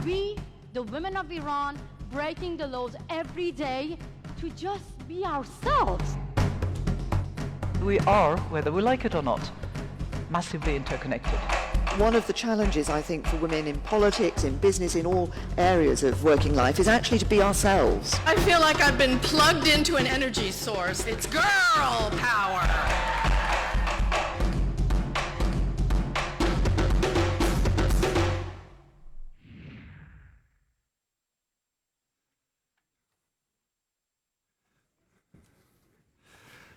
We, the women of Iran, breaking the laws every day to just be ourselves. We are, whether we like it or not, massively interconnected. One of the challenges, I think, for women in politics, in business, in all areas of working life is actually to be ourselves. I feel like I've been plugged into an energy source. It's girl power.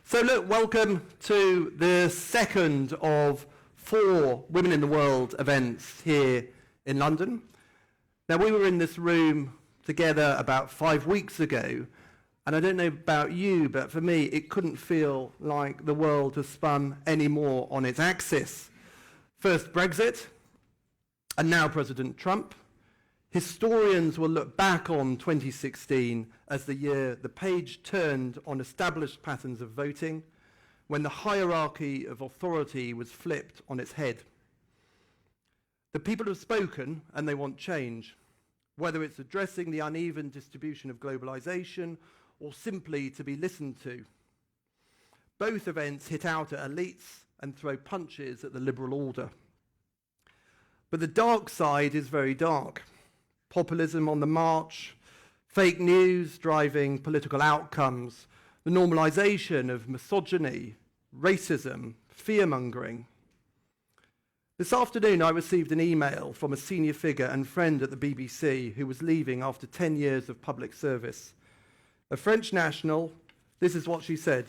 So look, welcome to the second of 4 Women in the World events here in London. Now, we were in this room together about 5 weeks ago, and I don't know about you, but for me, it couldn't feel like the world has spun any more on its axis. First Brexit, and now President Trump. Historians will look back on 2016 as the year the page turned on established patterns of voting, when the hierarchy of authority was flipped on its head. The people have spoken and they want change, whether it's addressing the uneven distribution of globalization or simply to be listened to. Both events hit out at elites and throw punches at the liberal order. But the dark side is very dark. Populism on the march, fake news driving political outcomes, the normalization of misogyny, racism, fear-mongering. This afternoon, I received an email from a senior figure and friend at the BBC who was leaving after 10 years of public service. A French national, this is what she said.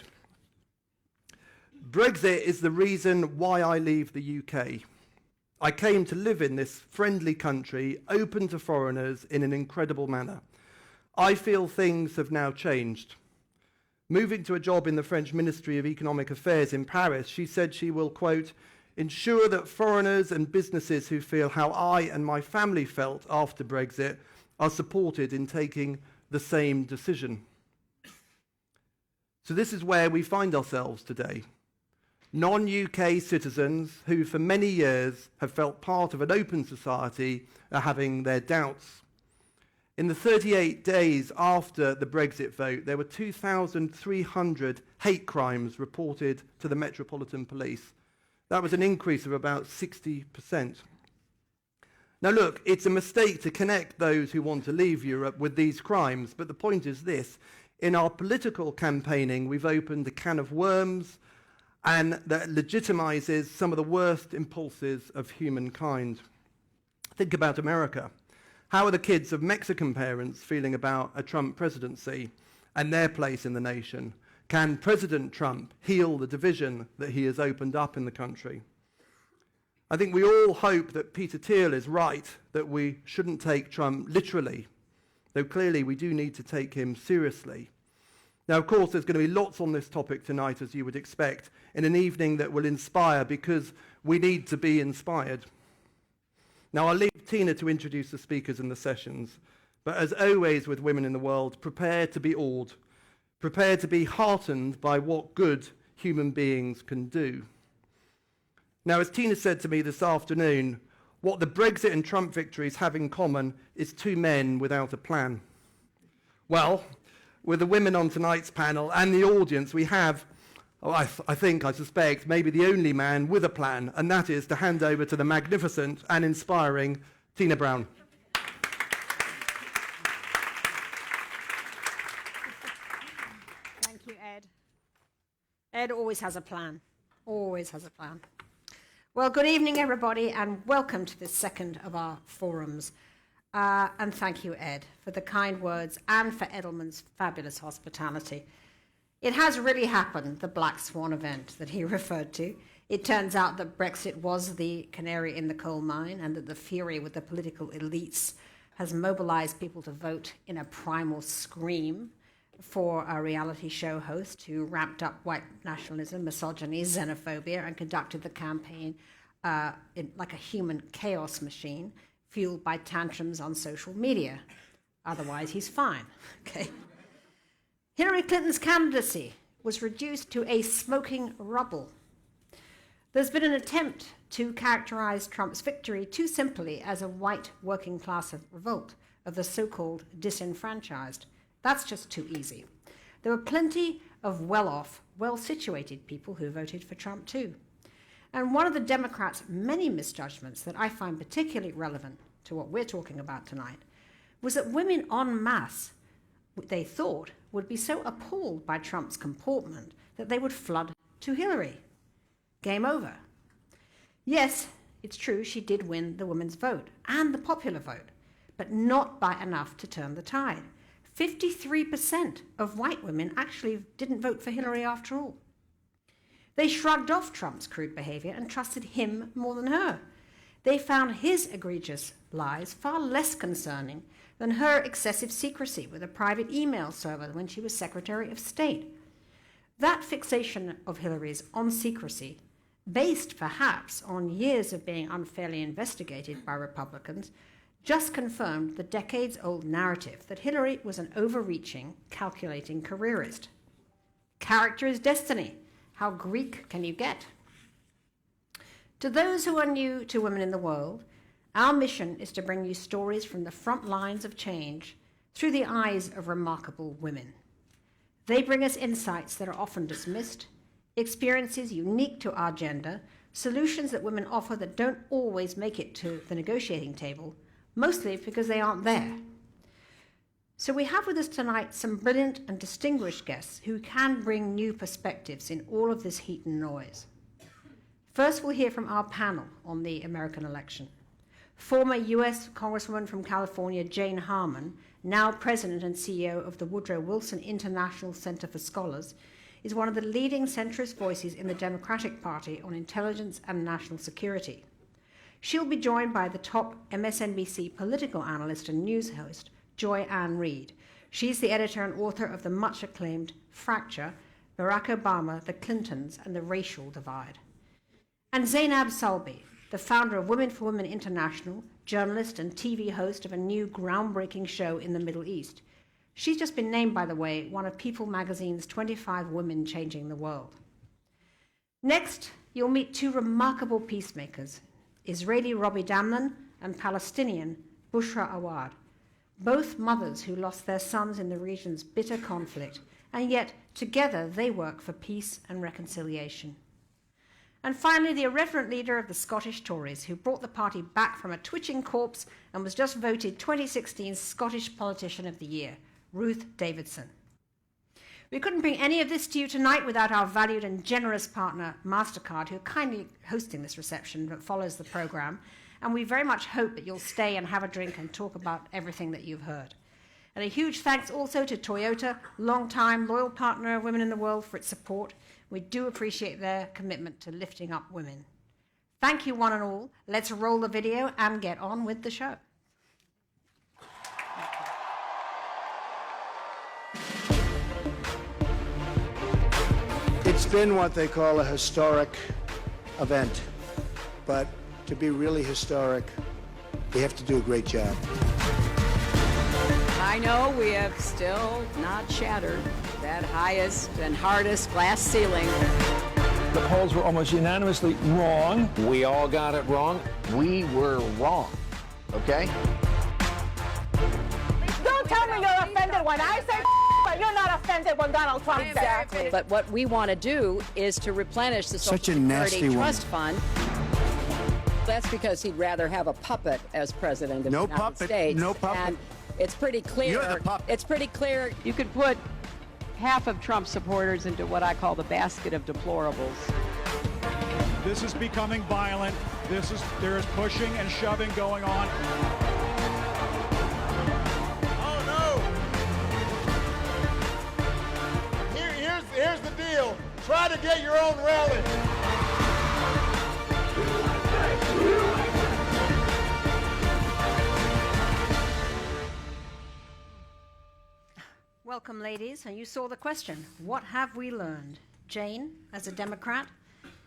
Brexit is the reason why I leave the UK. I came to live in this friendly country, open to foreigners in an incredible manner. I feel things have now changed. Moving to a job in the French Ministry of Economic Affairs in Paris, she said she will, quote, ensure that foreigners and businesses who feel how I and my family felt after Brexit are supported in taking the same decision. So this is where we find ourselves today. Non-UK citizens who for many years have felt part of an open society are having their doubts. In the 38 days after the Brexit vote, there were 2,300 hate crimes reported to the Metropolitan Police. That was an increase of about 60%. Now look, it's a mistake to connect those who want to leave Europe with these crimes, but the point is this. In our political campaigning, we've opened a can of worms, and that legitimizes some of the worst impulses of humankind. Think about America. How are the kids of Mexican parents feeling about a Trump presidency and their place in the nation? Can President Trump heal the division that he has opened up in the country? I think we all hope that Peter Thiel is right, that we shouldn't take Trump literally, though clearly we do need to take him seriously. Now, of course, there's going to be lots on this topic tonight, as you would expect, in an evening that will inspire, because we need to be inspired. Now, I'll leave Tina to introduce the speakers and the sessions, but as always with Women in the World, prepare to be awed, prepare to be heartened by what good human beings can do. Now, as Tina said to me this afternoon, what the Brexit and Trump victories have in common is 2 men without a plan. Well, with the women on tonight's panel and the audience, we have, I suspect, maybe the only man with a plan, and that is to hand over to the magnificent and inspiring Tina Brown. Thank you, Ed. Ed always has a plan. Always has a plan. Well, good evening, everybody, and welcome to this second of our forums. And thank you, Ed, for the kind words and for Edelman's fabulous hospitality. It has really happened, the Black Swan event that he referred to. It turns out that Brexit was the canary in the coal mine, and that the fury with the political elites has mobilized people to vote in a primal scream for a reality show host who ramped up white nationalism, misogyny, xenophobia, and conducted the campaign like a human chaos machine, fueled by tantrums on social media. Otherwise, he's fine. Okay. Hillary Clinton's candidacy was reduced to a smoking rubble. There's been an attempt to characterize Trump's victory too simply as a white working class revolt of the so-called disenfranchised. That's just too easy. There were plenty of well-off, well-situated people who voted for Trump too. And one of the Democrats' many misjudgments that I find particularly relevant to what we're talking about tonight was that women en masse, they thought, would be so appalled by Trump's comportment that they would flood to Hillary. Game over. Yes, it's true she did win the women's vote and the popular vote, but not by enough to turn the tide. 53% of white women actually didn't vote for Hillary after all. They shrugged off Trump's crude behavior and trusted him more than her. They found his egregious lies far less concerning than her excessive secrecy with a private email server when she was Secretary of State. That fixation of Hillary's on secrecy, based perhaps on years of being unfairly investigated by Republicans, just confirmed the decades-old narrative that Hillary was an overreaching, calculating careerist. Character is destiny. How Greek can you get? To those who are new to women in the world, our mission is to bring you stories from the front lines of change through the eyes of remarkable women. They bring us insights that are often dismissed, experiences unique to our gender, solutions that women offer that don't always make it to the negotiating table, mostly because they aren't there. So we have with us tonight some brilliant and distinguished guests who can bring new perspectives in all of this heat and noise. First, we'll hear from our panel on the American election. Former US Congresswoman from California, Jane Harman, now President and CEO of the Woodrow Wilson International Center for Scholars, is one of the leading centrist voices in the Democratic Party on intelligence and national security. She'll be joined by the top MSNBC political analyst and news host, Joy-Ann Reid. She's the editor and author of the much-acclaimed Fracture, Barack Obama, the Clintons, and the Racial Divide. And Zainab Salbi, the founder of Women for Women International, journalist and TV host of a new groundbreaking show in the Middle East. She's just been named, by the way, one of People magazine's 25 Women Changing the World. Next, you'll meet two remarkable peacemakers, Israeli Robi Damelin and Palestinian Bushra Awad, both mothers who lost their sons in the region's bitter conflict, and yet together they work for peace and reconciliation. And finally, the irreverent leader of the Scottish Tories, who brought the party back from a twitching corpse and was just voted 2016 Scottish Politician of the Year, Ruth Davidson. We couldn't bring any of this to you tonight without our valued and generous partner, MasterCard, who are kindly hosting this reception that follows the program. And we very much hope that you'll stay and have a drink and talk about everything that you've heard. And a huge thanks also to Toyota, long-time loyal partner of Women in the World, for its support. We do appreciate their commitment to lifting up women. Thank you, one and all. Let's roll the video and get on with the show. It's been what they call a historic event, but to be really historic, we have to do a great job. I know we have still not shattered that highest and hardest glass ceiling. The polls were almost unanimously wrong. We all got it wrong. We were wrong, okay? Don't tell me you're offended when I say but you're not offended when Donald Trump says. Exactly. But what we want to do is to replenish the Social Security Trust Fund. That's because he'd rather have a puppet as president of the United States. No puppet. And it's pretty clear. You're the puppet. It's pretty clear. You could put half of Trump supporters into what I call the basket of deplorables. This is becoming violent. There is pushing and shoving going on. Oh no! Here's the deal. Try to get your own rally. Welcome, ladies. And you saw the question. What have we learned? Jane, as a Democrat,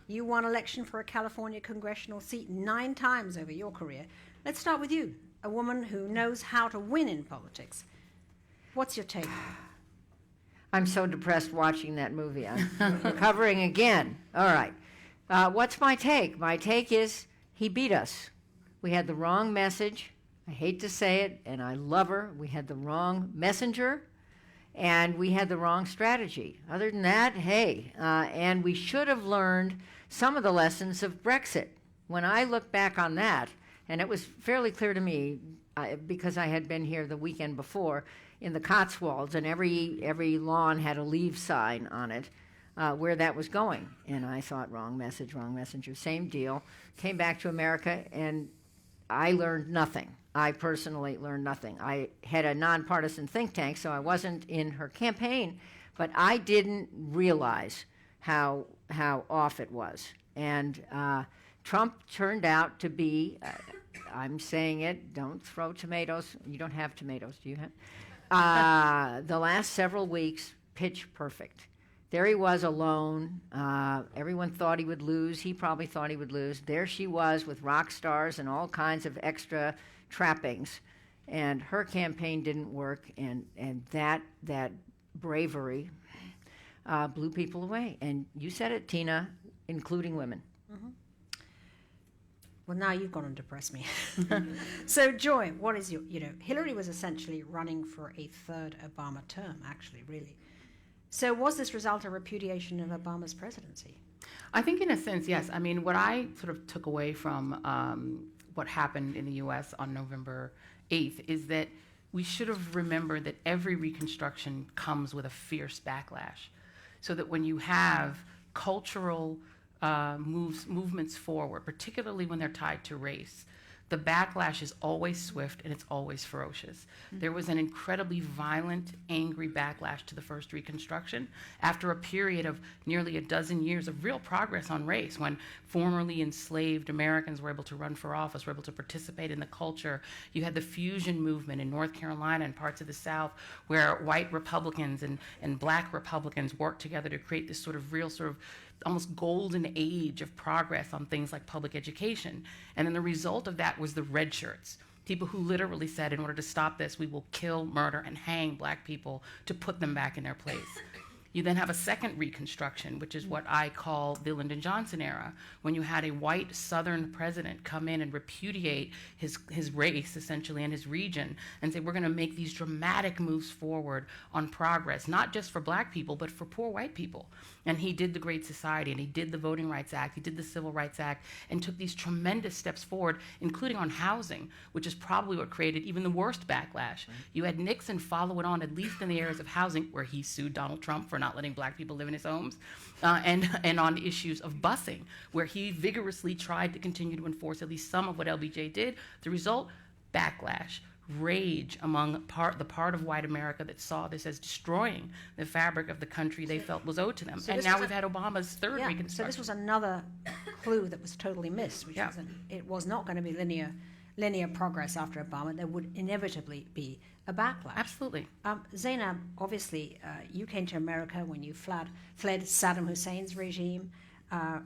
you won election for a California congressional seat 9 times over your career. Let's start with you, a woman who knows how to win in politics. What's your take? I'm so depressed watching that movie. I'm recovering again. All right. What's my take? My take is he beat us. We had the wrong message. I hate to say it, and I love her. We had the wrong messenger, and we had the wrong strategy. Other than that, hey, and we should have learned some of the lessons of Brexit. When I look back on that, and it was fairly clear to me, because I had been here the weekend before, in the Cotswolds, and every lawn had a leave sign on it, where that was going. And I thought, wrong message, wrong messenger, same deal. Came back to America, and I learned nothing. I personally learned nothing. I had a nonpartisan think tank, so I wasn't in her campaign, but I didn't realize how off it was. And Trump turned out to be, I'm saying it, don't throw tomatoes. You don't have tomatoes, do you have? The last several weeks, pitch perfect. There he was alone. Everyone thought he would lose. He probably thought he would lose. There she was with rock stars and all kinds of extra trappings. And her campaign didn't work. And that bravery blew people away. And you said it, Tina, including women. Mm-hmm. Well, now you've gone and depressed me. So, Joy, what is Hillary was essentially running for a third Obama term, actually, really. So was this result a repudiation of Obama's presidency? I think in a sense, yes. I mean, what I sort of took away from what happened in the U.S. on November 8th is that we should have remembered that every reconstruction comes with a fierce backlash. So that when you have cultural movements forward, particularly when they're tied to race, the backlash is always swift and it's always ferocious. Mm-hmm. There was an incredibly violent, angry backlash to the first Reconstruction after a period of nearly a dozen years of real progress on race, when formerly enslaved Americans were able to run for office, were able to participate in the culture. You had the fusion movement in North Carolina and parts of the South where white Republicans and black Republicans worked together to create this sort of real sort of almost golden age of progress on things like public education. And then the result of that was the red shirts. People who literally said, in order to stop this, we will kill, murder, and hang black people to put them back in their place. You then have a second Reconstruction, which is what I call the Lyndon Johnson era, when you had a white Southern president come in and repudiate his race, essentially, and his region, and say, we're going to make these dramatic moves forward on progress, not just for black people, but for poor white people. And he did the Great Society, and he did the Voting Rights Act, he did the Civil Rights Act, and took these tremendous steps forward, including on housing, which is probably what created even the worst backlash. Right. You had Nixon follow it on, at least in the areas of housing, where he sued Donald Trump for not letting black people live in his homes, and on issues of busing, where he vigorously tried to continue to enforce at least some of what LBJ did. The result, backlash, rage among the part of white America that saw this as destroying the fabric of the country they felt was owed to them. So and now we've had Obama's third Reconstruction. So this was another clue that was totally missed, which was it was not going to be linear progress after Obama. There would inevitably be a backlash. Absolutely. Zainab, obviously, you came to America when you fled Saddam Hussein's regime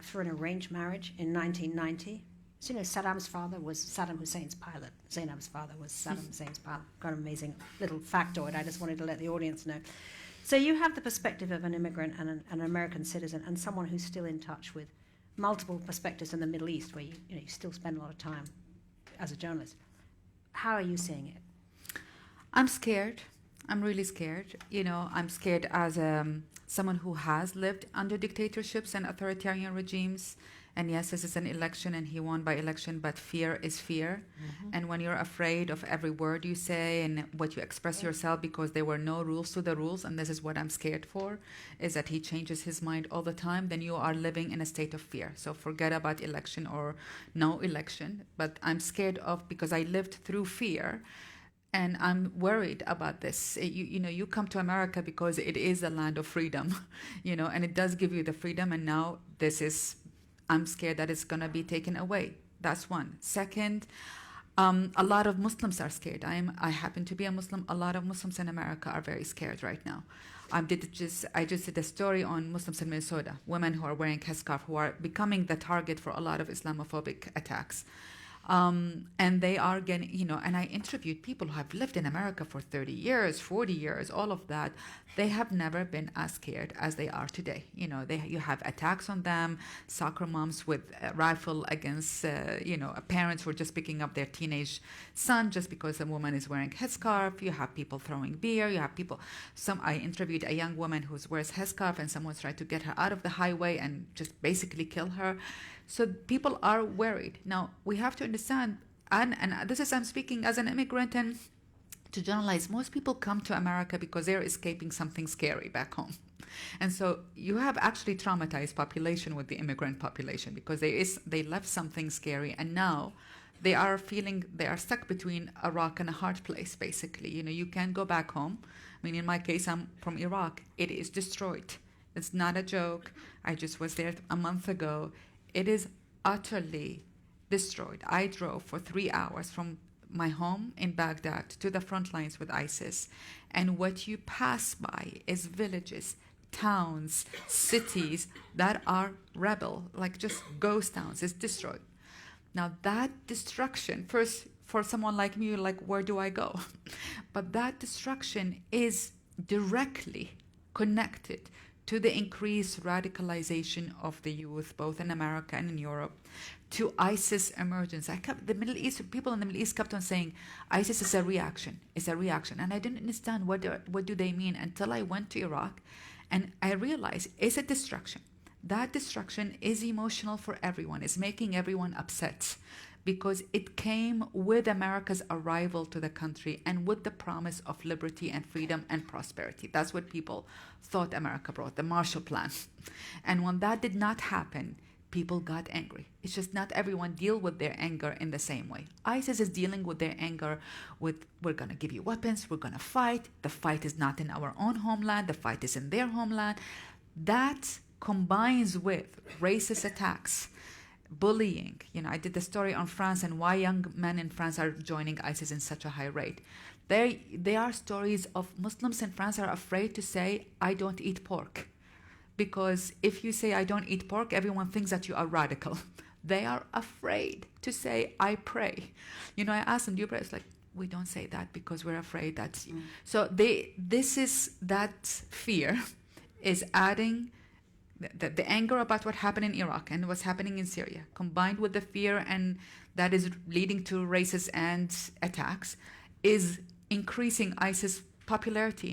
through an arranged marriage in 1990. So, Saddam's father was Saddam Hussein's pilot. Zainab's father was Saddam Hussein's pilot. Got an amazing little factoid I just wanted to let the audience know. So you have the perspective of an immigrant and an American citizen and someone who's still in touch with multiple perspectives in the Middle East, where you still spend a lot of time as a journalist. How are you seeing it? I'm scared. I'm really scared. I'm scared as someone who has lived under dictatorships and authoritarian regimes. And yes, this is an election and he won by election, but fear is fear. Mm-hmm. And when you're afraid of every word you say and what you express yourself, because there were no rules to the rules, and this is what I'm scared for, is that he changes his mind all the time, then you are living in a state of fear. So forget about election or no election, but I'm scared of, because I lived through fear. And I'm worried about this. You come to America because it is a land of freedom, and it does give you the freedom. And now I'm scared that it's going to be taken away. That's one. Second, a lot of Muslims are scared. I happen to be a Muslim. A lot of Muslims in America are very scared right now. I just did a story on Muslims in Minnesota, women who are wearing headscarf, who are becoming the target for a lot of Islamophobic attacks. And they are getting, and I interviewed people who have lived in America for 30 years, 40 years, all of that. They have never been as scared as they are today. You have attacks on them, soccer moms with a rifle against, parents who are just picking up their teenage son just because a woman is wearing a headscarf. You have people throwing beer. You have people, I interviewed a young woman who wears headscarf and someone's trying to get her out of the highway and just basically kill her. So people are worried. Now, we have to understand, and this is, I'm speaking as an immigrant, and to generalize, most people come to America because they're escaping something scary back home. And so you have actually traumatized population with the immigrant population because they left something scary, and now they are feeling they are stuck between a rock and a hard place, basically. You can't go back home. I mean, in my case, I'm from Iraq. It is destroyed. It's not a joke. I just was there a month ago. It is utterly destroyed. I drove for 3 hours from my home in Baghdad to the front lines with ISIS. And what you pass by is villages, towns, cities that are rebel, like just ghost towns. It's destroyed. Now that destruction, first for someone like me, like, where do I go? But that destruction is directly connected to the increased radicalization of the youth, both in America and in Europe, to ISIS emergence. The Middle East, people in the Middle East kept on saying, ISIS is a reaction, and I didn't understand what do they mean until I went to Iraq, and I realized it's a destruction. That destruction is emotional for everyone. It's making everyone upset because it came with America's arrival to the country and with the promise of liberty and freedom and prosperity. That's what people thought America brought, the Marshall Plan. And when that did not happen, people got angry. It's just not everyone deal with their anger in the same way. ISIS is dealing with their anger with, we're going to give you weapons, we're going to fight. The fight is not in our own homeland, the fight is in their homeland. That combines with racist attacks, bullying. I did the story on France and why young men in France are joining ISIS in such a high rate. There are stories of Muslims in France are afraid to say, I don't eat pork. Because if you say, I don't eat pork, everyone thinks that you are radical. They are afraid to say, I pray. I asked them, do you pray? It's like, we don't say that because we're afraid that's... So that fear is adding the anger about what happened in Iraq and what's happening in Syria, combined with the fear and that is leading to races and attacks, is increasing ISIS popularity.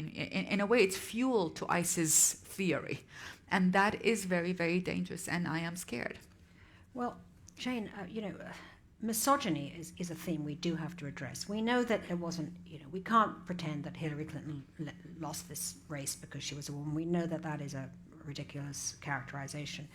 In a way, it's fuel to ISIS theory. And that is very, very dangerous, and I am scared. Well, Jane, misogyny is a theme we do have to address. We know that there wasn't, we can't pretend that Hillary Clinton lost this race because she was a woman. We know that that is a ridiculous characterization.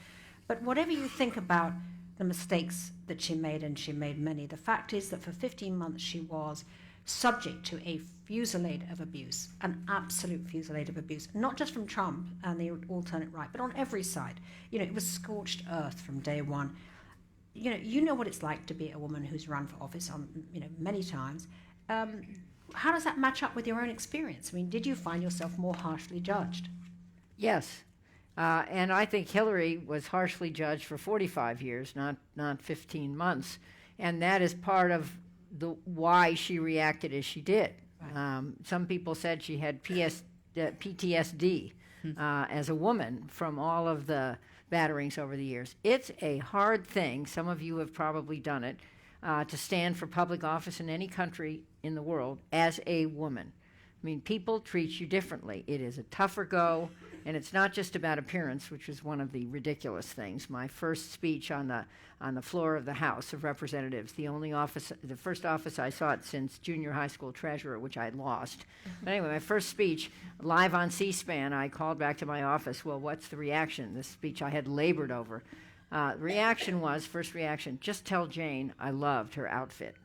But whatever you think about the mistakes that she made, and she made many, the fact is that for 15 months she was subject to a fusillade of abuse, an absolute fusillade of abuse, not just from Trump and the alternate right, but on every side. It was scorched earth from day one. You know what it's like to be a woman who's run for office many times. How does that match up with your own experience? I mean, did you find yourself more harshly judged? Yes. And I think Hillary was harshly judged for 45 years, not 15 months. And that is part of why she reacted as she did. Right. Some people said she had PTSD as a woman from all of the batterings over the years. It's a hard thing, some of you have probably done it, to stand for public office in any country in the world as a woman. I mean, people treat you differently. It is a tougher go, and it's not just about appearance, which is one of the ridiculous things. My first speech on the floor of the House of Representatives, the first office I sought since junior high school treasurer, which I lost. But anyway, my first speech, live on C-SPAN, I called back to my office, well, what's the reaction? This speech I had labored over. First reaction, just tell Jane I loved her outfit.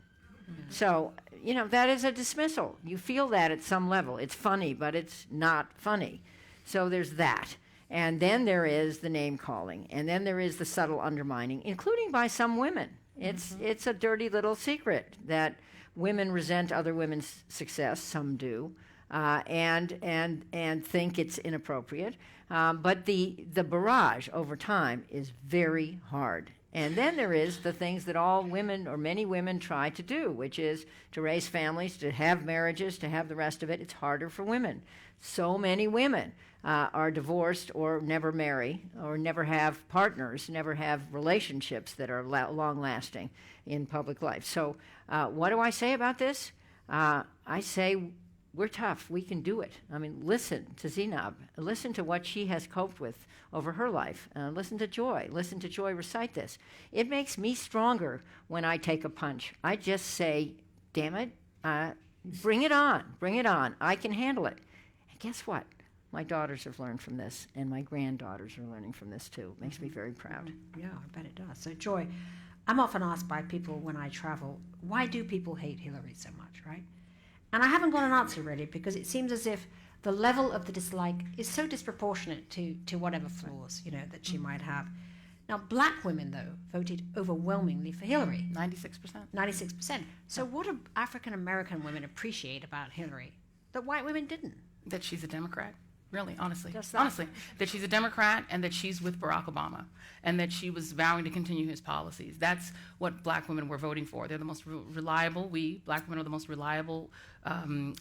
So, that is a dismissal. You feel that at some level. It's funny, but it's not funny. So there's that. And then there is the name calling. And then there is the subtle undermining, including by some women. It's a dirty little secret that women resent other women's success, some do, and think it's inappropriate. But the barrage over time is very hard. And then there is the things that all women or many women try to do, which is to raise families, to have marriages, to have the rest of it. It's harder for women. So many women are divorced or never marry or never have partners, never have relationships that are long-lasting in public life. So what do I say about this? I say we're tough. We can do it. I mean, listen to Zainab. Listen to what she has coped with over her life. Listen to Joy. Listen to Joy recite this. It makes me stronger when I take a punch. I just say, damn it, bring it on. Bring it on. I can handle it. And guess what? My daughters have learned from this, and my granddaughters are learning from this too. It makes me very proud. Yeah, I bet it does. So, Joy, I'm often asked by people when I travel, why do people hate Hillary so much, right? And I haven't got an answer really, because it seems as if the level of the dislike is so disproportionate to whatever flaws, that she might have. Now, black women, though, voted overwhelmingly for Hillary. 96%. 96%. So what do African American women appreciate about Hillary that white women didn't? That she's a Democrat. Really, honestly. Just that. Honestly, that she's a Democrat and that she's with Barack Obama and that she was vowing to continue his policies. That's what black women were voting for. They're the most reliable, black women are the most reliable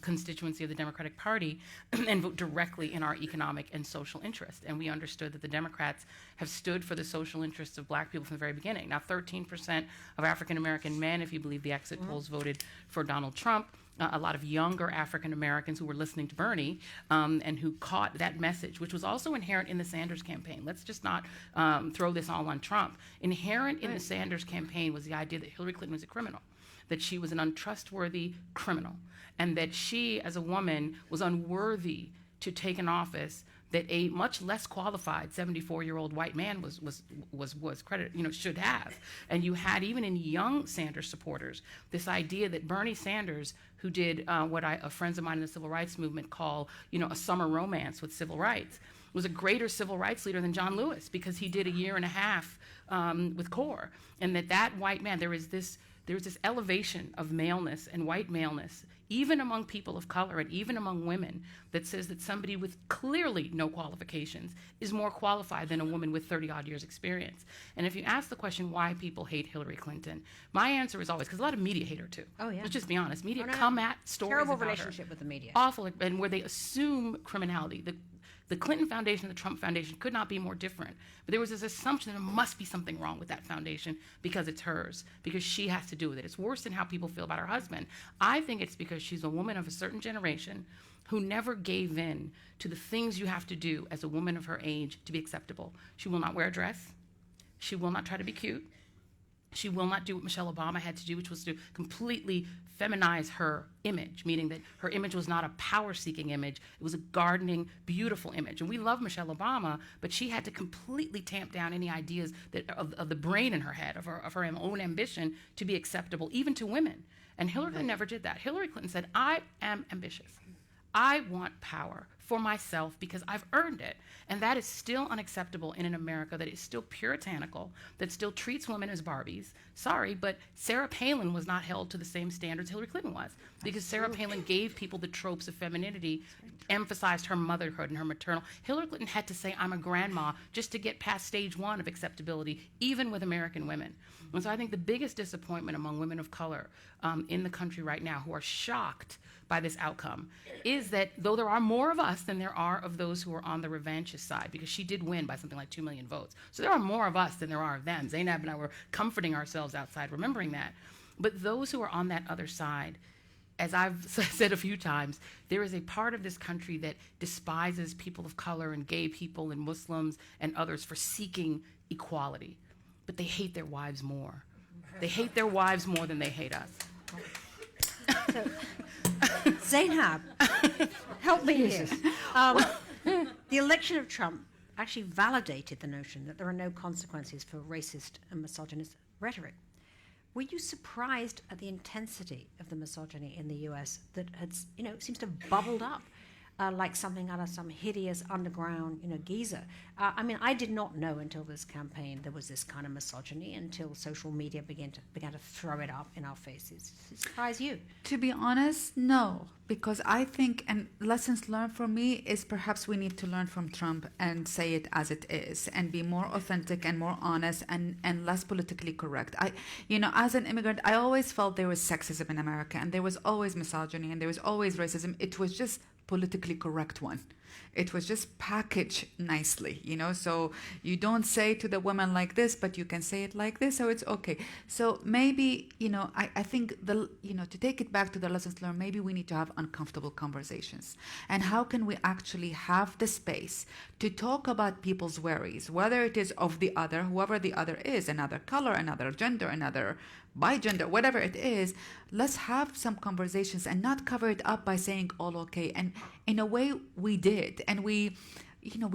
constituency of the Democratic Party and vote directly in our economic and social interest. And we understood that the Democrats have stood for the social interests of black people from the very beginning. Now, 13% of African American men, if you believe the exit polls, voted for Donald Trump. A lot of younger African Americans who were listening to Bernie and who caught that message, which was also inherent in the Sanders campaign. Let's just not throw this all on Trump. Inherent in the Sanders campaign was the idea that Hillary Clinton was a criminal, that she was an untrustworthy criminal, and that she, as a woman, was unworthy to take an office that a much less qualified 74-year-old white man was credited, should have. And you had, even in young Sanders supporters, this idea that Bernie Sanders, who did what friends of mine in the civil rights movement call, a summer romance with civil rights, was a greater civil rights leader than John Lewis because he did a year and a half with CORE. And that white man, there was this elevation of maleness and white maleness, even among people of color and even among women, that says that somebody with clearly no qualifications is more qualified than a woman with 30-odd years experience. And if you ask the question why people hate Hillary Clinton, my answer is always, because a lot of media hate her too. Oh, yeah. Let's just be honest. Media come at stories Terrible about relationship her. with the media. Awful, and where they assume criminality. The Clinton Foundation and the Trump Foundation could not be more different. But there was this assumption that there must be something wrong with that foundation because it's hers, because she has to do with it. It's worse than how people feel about her husband. I think it's because she's a woman of a certain generation who never gave in to the things you have to do as a woman of her age to be acceptable. She will not wear a dress. She will not try to be cute. She will not do what Michelle Obama had to do, which was to completely feminize her image, meaning that her image was not a power-seeking image. It was a gardening, beautiful image. And we love Michelle Obama, but she had to completely tamp down any ideas of the brain in her head, of her own ambition to be acceptable, even to women. And Hillary Clinton never did that. Hillary Clinton said, I am ambitious. I want power for myself because I've earned it. And that is still unacceptable in an America that is still puritanical, that still treats women as Barbies. Sorry, but Sarah Palin was not held to the same standards Hillary Clinton was, because Sarah Palin gave people the tropes of femininity, emphasized her motherhood and her maternal. Hillary Clinton had to say, I'm a grandma, just to get past stage one of acceptability, even with American women. And so I think the biggest disappointment among women of color in the country right now who are shocked by this outcome is that though there are more of us than there are of those who are on the revanchist side, because she did win by something like 2 million votes. So there are more of us than there are of them. Zainab and I were comforting ourselves outside, remembering that. But those who are on that other side, as I've said a few times, there is a part of this country that despises people of color and gay people and Muslims and others for seeking equality. But they hate their wives more. They hate their wives more than they hate us. Zainab, help me here. The election of Trump actually validated the notion that there are no consequences for racist and misogynist rhetoric. Were you surprised at the intensity of the misogyny in the US that had, seems to have bubbled up? like something out of some hideous underground, Giza. I mean, I did not know until this campaign there was this kind of misogyny until social media began to throw it up in our faces. Does it surprise you? To be honest, no, because I think, and lessons learned for me is perhaps we need to learn from Trump and say it as it is and be more authentic and more honest and less politically correct. As an immigrant, I always felt there was sexism in America and there was always misogyny and there was always racism. It was just politically correct one. It was just packaged nicely, so you don't say to the woman like this, but you can say it like this, so it's okay. So maybe, I think to take it back to the lessons learned, maybe we need to have uncomfortable conversations. And how can we actually have the space to talk about people's worries, whether it is of the other, whoever the other is, another color, another gender, another bi-gender, whatever it is. Let's have some conversations and not cover it up by saying all okay. And in a way we did, and we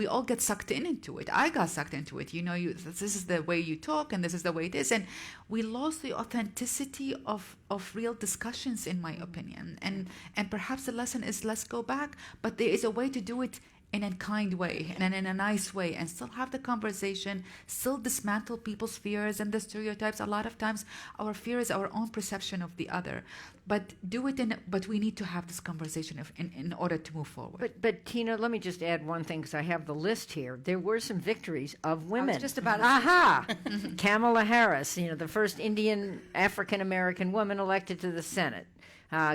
all get sucked into it. I got sucked into it. This is the way you talk and this is the way it is. And we lost the authenticity of real discussions, in my opinion. And perhaps the lesson is let's go back, but there is a way to do it in a kind way and in a nice way, and still have the conversation, still dismantle people's fears and the stereotypes. A lot of times our fear is our own perception of the other, but but we need to have this conversation in order to move forward. But Tina, let me just add one thing, because I have the list here. There were some victories of women. I was just about to Aha! Kamala Harris, the first Indian African-American woman elected to the Senate.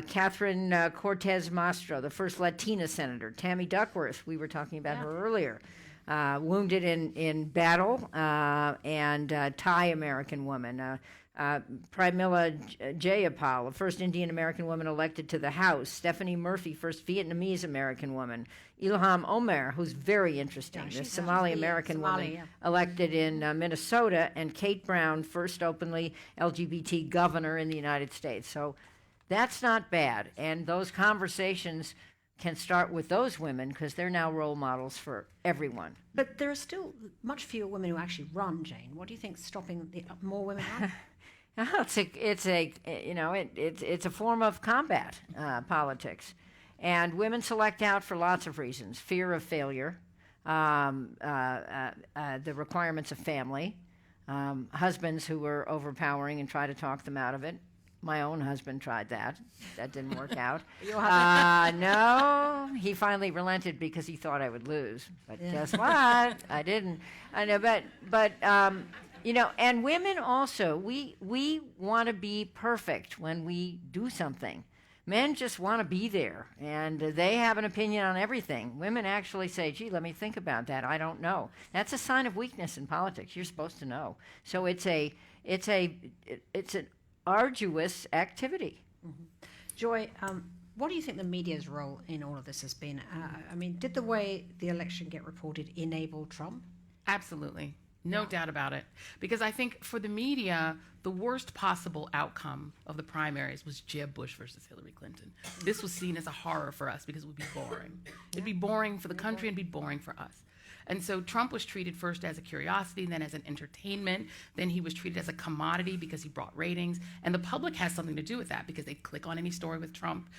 Catherine Cortez Masto, the first Latina senator. Tammy Duckworth, we were talking about her earlier, wounded in battle, and Thai American woman. Pramila Jayapal, the first Indian American woman elected to the House. Stephanie Murphy, first Vietnamese American woman. Ilham Omar, who's very interesting, the Somali American woman elected in Minnesota. And Kate Brown, first openly LGBT governor in the United States. So that's not bad. And those conversations can start with those women because they're now role models for everyone. But there are still much fewer women who actually run, Jane. What do you think is stopping more women run? It's a form of combat politics. And women select out for lots of reasons. Fear of failure, the requirements of family, husbands who were overpowering and try to talk them out of it. My own husband tried that. That didn't work out. No, he finally relented because he thought I would lose. But guess what? I didn't. I know, but and women also, we want to be perfect when we do something. Men just want to be there, and they have an opinion on everything. Women actually say, gee, let me think about that. I don't know. That's a sign of weakness in politics. You're supposed to know. So it's an arduous activity. Mm-hmm. Joy, what do you think the media's role in all of this has been? Did the way the election get reported enable Trump? Absolutely. No doubt about it. Because I think for the media, the worst possible outcome of the primaries was Jeb Bush versus Hillary Clinton. This was seen as a horror for us because it would be boring. It'd be boring for the country and be boring for us. And so Trump was treated first as a curiosity, then as an entertainment. Then he was treated as a commodity because he brought ratings. And the public has something to do with that because they click on any story with Trump.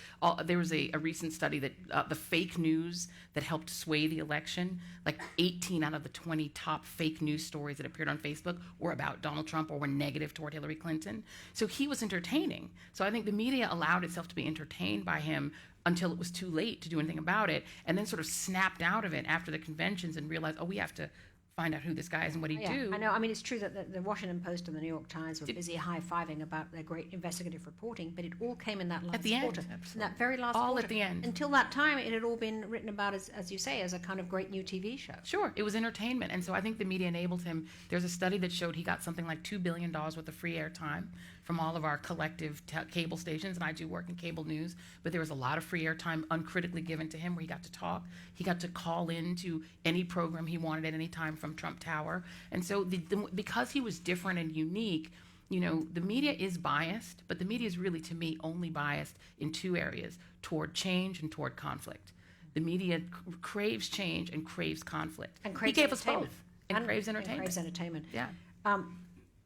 There was a recent study that the fake news that helped sway the election, like 18 out of the 20 top fake news stories that appeared on Facebook were about Donald Trump or were negative toward Hillary Clinton. So he was entertaining. So I think the media allowed itself to be entertained by him until it was too late to do anything about it, and then sort of snapped out of it after the conventions and realized, we have to find out who this guy is and what he do. I know. I mean, it's true that the Washington Post and the New York Times were busy high-fiving about their great investigative reporting, but it all came in that last quarter. In that very last quarter. At the end. Until that time, it had all been written about, as you say, as a kind of great new TV show. Sure. It was entertainment. And so I think the media enabled him. There's a study that showed he got something like $2 billion worth of free airtime from all of our collective cable stations, and I do work in cable news, but there was a lot of free airtime uncritically given to him where he got to talk. He got to call in to any program he wanted at any time from Trump Tower. And so because he was different and unique, the media is biased, but the media is really, to me, only biased in two areas, toward change and toward conflict. The media craves change and craves conflict. And craves he gave us both. And craves entertainment. And craves entertainment. Yeah.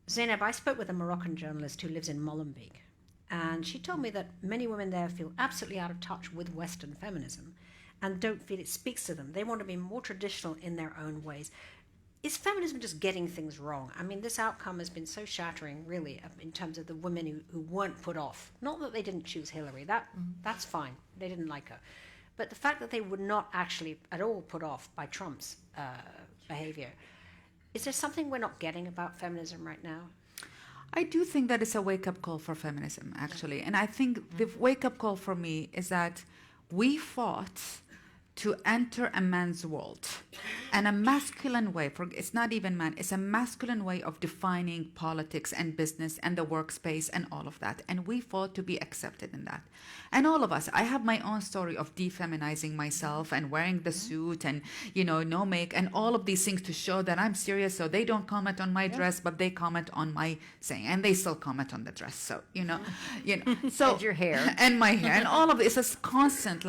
Zainab, I spoke with a Moroccan journalist who lives in Molenbeek, and she told me that many women there feel absolutely out of touch with Western feminism, and don't feel it speaks to them. They want to be more traditional in their own ways. Is feminism just getting things wrong? I mean, this outcome has been so shattering, really, in terms of the women who weren't put off. Not that they didn't choose Hillary. That's fine. They didn't like her. But the fact that they were not actually at all put off by Trump's behavior. Is there something we're not getting about feminism right now? I do think that it's a wake-up call for feminism, actually. And I think the wake-up call for me is that we fought to enter a man's world and a masculine way, it's not even man, it's a masculine way of defining politics and business and the workspace and all of that. And we fought to be accepted in that. And all of us, I have my own story of defeminizing myself and wearing the suit and, no make and all of these things to show that I'm serious. So they don't comment on my dress, but they comment on my saying, and they still comment on the dress. So, so and your hair and my hair and all of this is constant.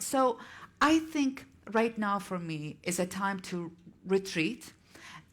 So I think right now for me is a time to retreat.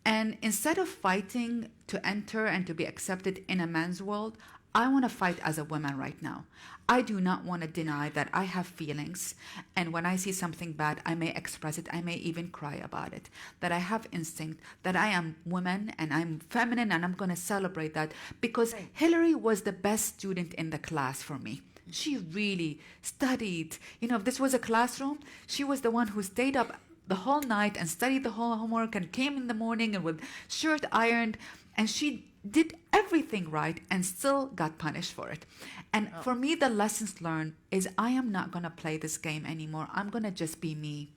And instead of fighting to enter and to be accepted in a man's world, I want to fight as a woman right now. I do not want to deny that I have feelings. And when I see something bad, I may express it. I may even cry about it. That I have instinct, that I am woman and I'm feminine and I'm going to celebrate that. Because Hillary was the best student in the class for me. She really studied. If this was a classroom, she was the one who stayed up the whole night and studied the whole homework and came in the morning and with shirt ironed. And she did everything right and still got punished for it. And for me, the lessons learned is I am not going to play this game anymore. I'm going to just be me.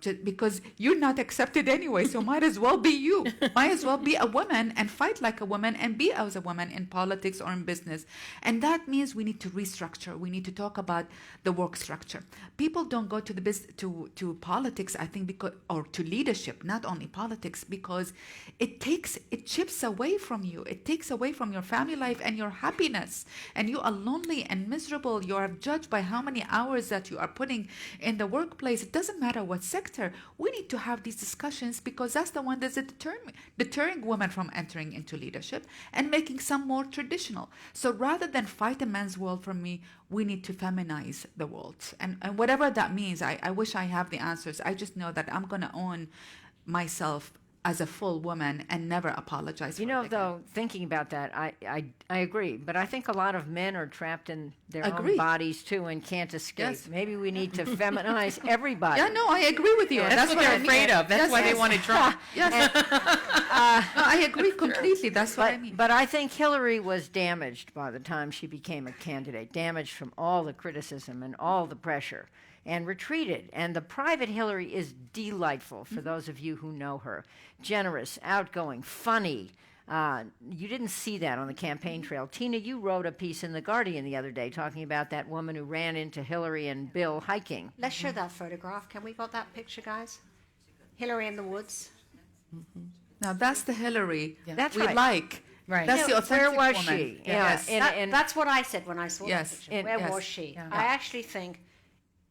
Just because you're not accepted anyway, so might as well be you. Might as well be a woman and fight like a woman and be as a woman in politics or in business. And that means we need to restructure. We need to talk about the work structure. People don't go to the to politics, I think, or to leadership, not only politics, because it chips away from you. It takes away from your family life and your happiness. And you are lonely and miserable. You are judged by how many hours that you are putting in the workplace. It doesn't matter what sector. We need to have these discussions because that's the one that's deterring women from entering into leadership and making some more traditional. So rather than fight a man's world for me, we need to feminize the world. And whatever that means, I wish I have the answers. I just know that I'm going to own myself as a full woman and never apologize for it. Though, thinking about that, I agree. But I think a lot of men are trapped in their own bodies, too, and can't escape. Yes. Maybe we need to feminize everybody. Yeah, no, I agree with you. Yeah, that's what they're afraid of. That's why they wanted Trump. Yes. No, I agree completely. That's what I mean. But I think Hillary was damaged by the time she became a candidate, damaged from all the criticism and all the pressure, and retreated. And the private Hillary is delightful for those of you who know her. Generous, outgoing, funny. You didn't see that on the campaign trail. Tina, you wrote a piece in The Guardian the other day talking about that woman who ran into Hillary and Bill hiking. Let's show that photograph. Can we got that picture, guys? Hillary in the woods. Now, that's the Hillary that's we right. like. Right. That's the authentic Where was woman. she? Yes. That's what I said when I saw that picture. Where yes. was she? Yeah. I actually think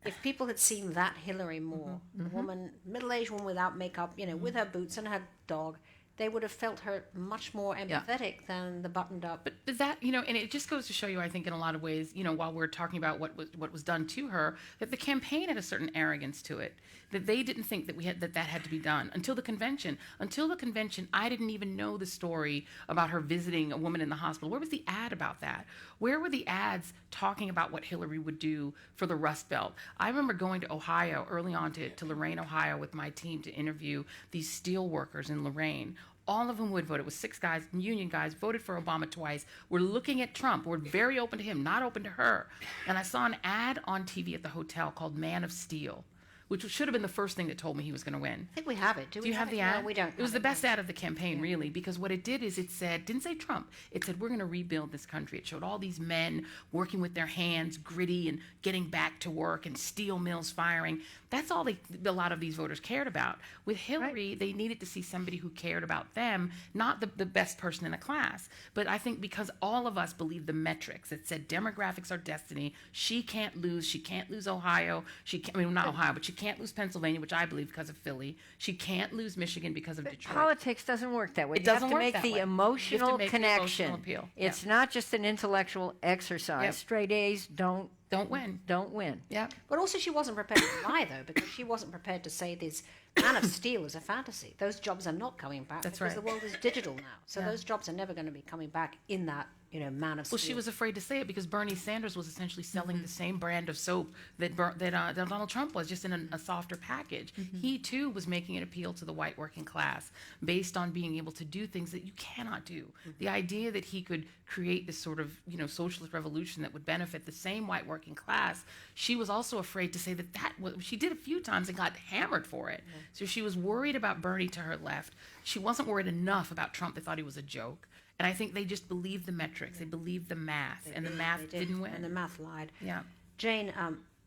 if people had seen that Hillary more, the woman, middle-aged woman without makeup, with her boots and her dog, they would have felt her much more empathetic than the buttoned up. But that, and it just goes to show you, I think, in a lot of ways, while we're talking about what was done to her, that the campaign had a certain arrogance to it, that they didn't think that that had to be done until the convention. Until the convention, I didn't even know the story about her visiting a woman in the hospital. Where was the ad about that? Where were the ads talking about what Hillary would do for the Rust Belt? I remember going to Ohio, early on to Lorain, Ohio, with my team to interview these steel workers in Lorain. All of whom would vote. It was 6 guys, union guys, voted for Obama twice. We're looking at Trump. We're very open to him, not open to her. And I saw an ad on TV at the hotel called Man of Steel, which should have been the first thing that told me he was going to win. I think we have it. Do you have the ad? No, we don't. It was the best ad of the campaign, really, because what it did is it said, didn't say Trump, it said we're going to rebuild this country. It showed all these men working with their hands, gritty, and getting back to work, and steel mills firing. That's all a lot of these voters cared about. With Hillary, they needed to see somebody who cared about them, not the best person in the class. But I think because all of us believe the metrics, it said demographics are destiny. She can't lose. She can't lose Ohio. Not Ohio, but she can't lose Pennsylvania, which I believe because of Philly. She can't lose Michigan because of Detroit. Politics doesn't work that way. It doesn't you work have to make that the way. emotional You have to make the connection. emotional appeal. It's not just an intellectual exercise. Yep. Straight A's don't don't win. Don't win. Yeah. But also she wasn't prepared to lie, though, because she wasn't prepared to say this Man of Steel is a fantasy. Those jobs are not coming back That's because right. the world is digital now. So Yeah. those jobs are never going to be coming back in that, Man of Steel. Well, she was afraid to say it because Bernie Sanders was essentially selling the same brand of soap that Donald Trump was, just in a softer package. He, too, was making it appeal to the white working class based on being able to do things that you cannot do. The idea that he could create this sort of, socialist revolution that would benefit the same white working class, she was also afraid to say that she did a few times and got hammered for it. So she was worried about Bernie to her left. She wasn't worried enough about Trump. They thought he was a joke. And I think they just believed the metrics. They believed the math. And the math didn't win. And the math lied. Yeah. Jane,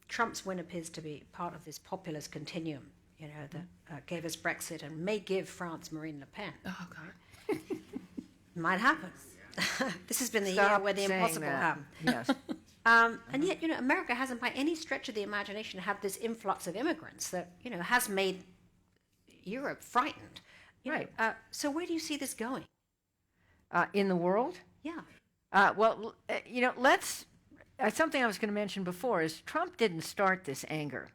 Trump's win appears to be part of this populist continuum, that gave us Brexit and may give France Marine Le Pen. Oh, God. Might happen. This has been the Stop year where the saying impossible that. happened. Yes. And yet, America hasn't by any stretch of the imagination had this influx of immigrants that, has made Europe frightened. Right. So where do you see this going? In the world? Yeah. Let's. Something I was going to mention before is Trump didn't start this anger.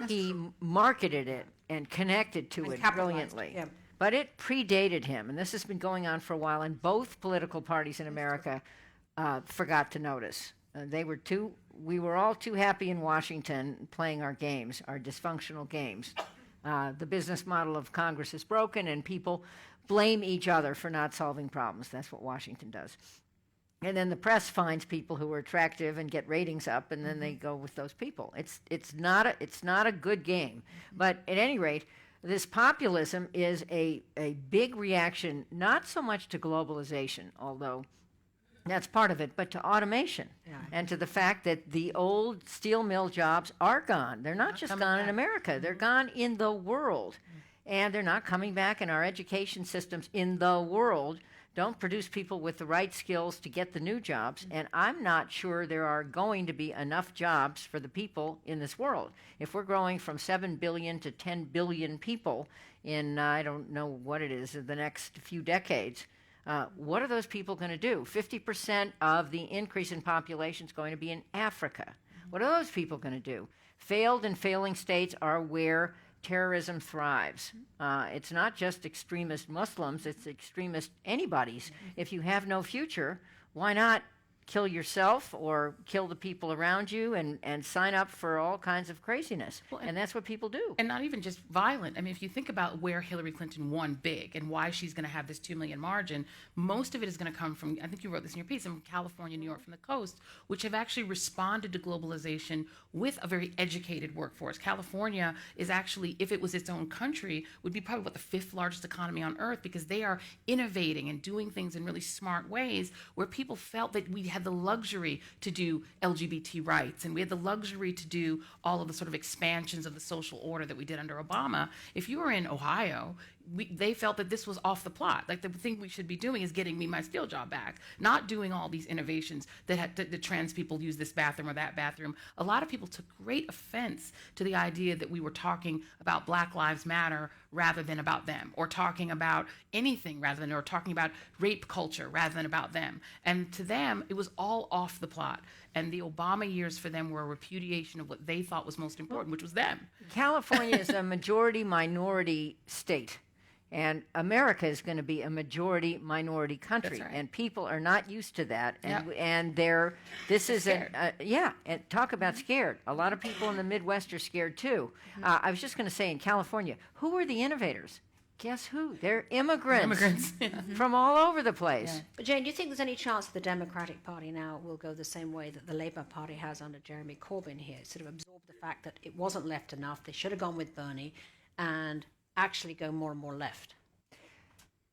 He marketed it and connected to it brilliantly. Yeah. But it predated him, and this has been going on for a while, and both political parties in America forgot to notice. We were all too happy in Washington playing our games, our dysfunctional games. The business model of Congress is broken, and people blame each other for not solving problems. That's what Washington does. And then the press finds people who are attractive and get ratings up, and then they go with those people. It's not a good game. But at any rate, this populism is a big reaction, not so much to globalization, although that's part of it, but to automation and to the fact that the old steel mill jobs are gone. They're not just gone in America. They're gone in the world. And they're not coming back, and our education systems in the world don't produce people with the right skills to get the new jobs. And I'm not sure there are going to be enough jobs for the people in this world. If we're growing from 7 billion to 10 billion people in, I don't know what it is, the next few decades, what are those people going to do? 50% of the increase in population is going to be in Africa. What are those people going to do? Failed and failing states are where terrorism thrives. It's not just extremist Muslims, it's extremist anybody's. If you have no future, why not kill yourself or kill the people around you and sign up for all kinds of craziness? And that's what people do. And not even just violent. I mean, if you think about where Hillary Clinton won big and why she's going to have this 2 million margin, most of it is going to come from, I think you wrote this in your piece, from California, New York, from the coast, which have actually responded to globalization with a very educated workforce. California is actually, if it was its own country, would be probably the 5th largest economy on earth, because they are innovating and doing things in really smart ways where people felt that we had the luxury to do LGBT rights, and we had the luxury to do all of the sort of expansions of the social order that we did under Obama. If you were in Ohio, they felt that this was off the plot. Like, the thing we should be doing is getting me my steel job back, not doing all these innovations that the trans people use this bathroom or that bathroom. A lot of people took great offense to the idea that we were talking about Black Lives Matter rather than about them, or talking about anything or talking about rape culture rather than about them. And to them, it was all off the plot. And the Obama years for them were a repudiation of what they thought was most important, which was them. California is a majority-minority state. And America is going to be a majority-minority country, right. And people are not used to that. And Yep. and this is and talk about scared. A lot of people in the Midwest are scared too. I was just going to say, in California, who are the innovators? Guess who? They're immigrants from all over the place. Yeah. But Jane, do you think there's any chance the Democratic Party now will go the same way that the Labour Party has under Jeremy Corbyn here, sort of absorb the fact that it wasn't left enough, they should have gone with Bernie, and actually go more and more left?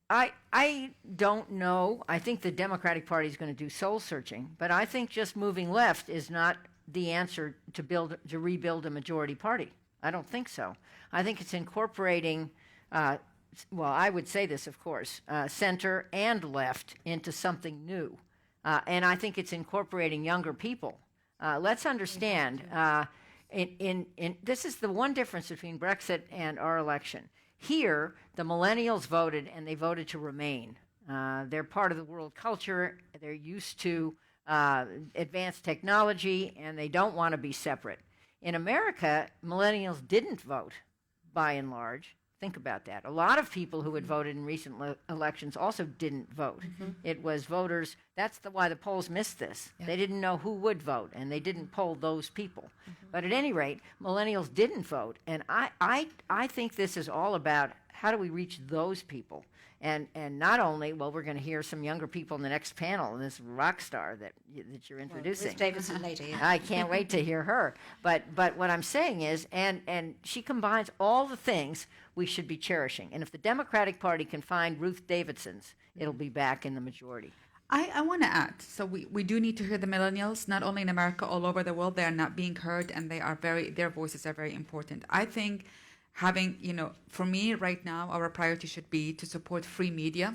I don't know. I think the Democratic Party is going to do soul searching, but I think just moving left is not the answer to rebuild a majority party. I don't think so. I think it's incorporating, I would say this, of course, center and left into something new, and I think it's incorporating younger people. Let's understand. This is the one difference between Brexit and our election. Here, the millennials voted, and they voted to remain. They're part of the world culture. They're used to advanced technology, and they don't want to be separate. In America, millennials didn't vote, by and large. Think about that. A lot of people who had voted in recent elections also didn't vote. It was voters. That's why the polls missed this. They didn't know who would vote, and they didn't poll those people. But at any rate, millennials didn't vote, and I think this is all about how do we reach those people. And not only, well, we're going to hear some younger people in the next panel, and this rock star that you're introducing. Ruth Davidson later, yeah. I can't wait to hear her. But what I'm saying is, and she combines all the things we should be cherishing. And if the Democratic Party can find Ruth Davidsons, it'll be back in the majority. I want to add, so we do need to hear the millennials, not only in America, all over the world. They are not being heard, and their voices are very important. I think having, for me right now, our priority should be to support free media.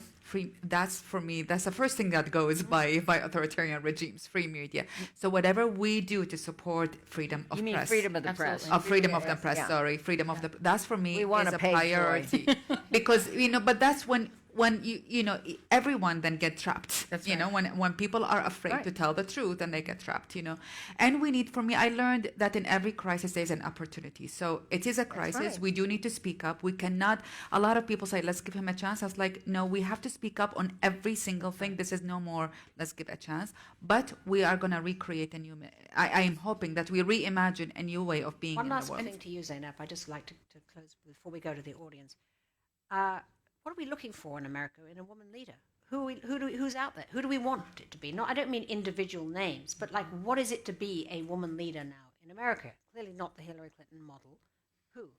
That's for me, that's the first thing that goes by authoritarian regimes, free media. So whatever we do to support freedom of press. You mean freedom of the press. Freedom of the press, sorry. Freedom of the, that's for me is a priority. Because, but that's when everyone then get trapped. That's right. When people are afraid to tell the truth, and they get trapped, And we need, for me, I learned that in every crisis there's an opportunity. So it is a crisis. Right. We do need to speak up. We cannot, a lot of people say, let's give him a chance. I was like, no, we have to speak up on every single thing. This is no more, let's give a chance. But we are going to recreate a new, I am hoping that we reimagine a new way of being in the world. One last thing to you, Zainab. I'd just like to close before we go to the audience. What are we looking for in America in a woman leader? Who's out there? Who do we want it to be? I don't mean individual names, but like, what is it to be a woman leader now in America? Clearly not the Hillary Clinton model. Who?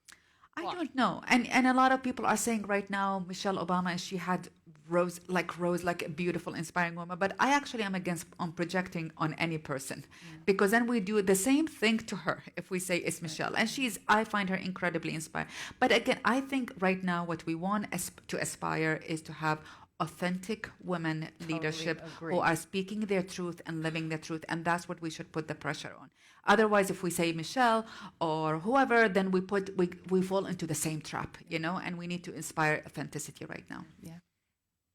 I don't know. And a lot of people are saying right now, Michelle Obama, she had Rose like a beautiful, inspiring woman. But I actually am against on projecting on any person, because then we do the same thing to her if we say it's Michelle. And I find her incredibly inspiring. But again, I think right now what we want to aspire is to have authentic women leadership who are speaking their truth and living their truth, and that's what we should put the pressure on. Otherwise, if we say Michelle or whoever, then we fall into the same trap, and we need to inspire authenticity right now. Yeah.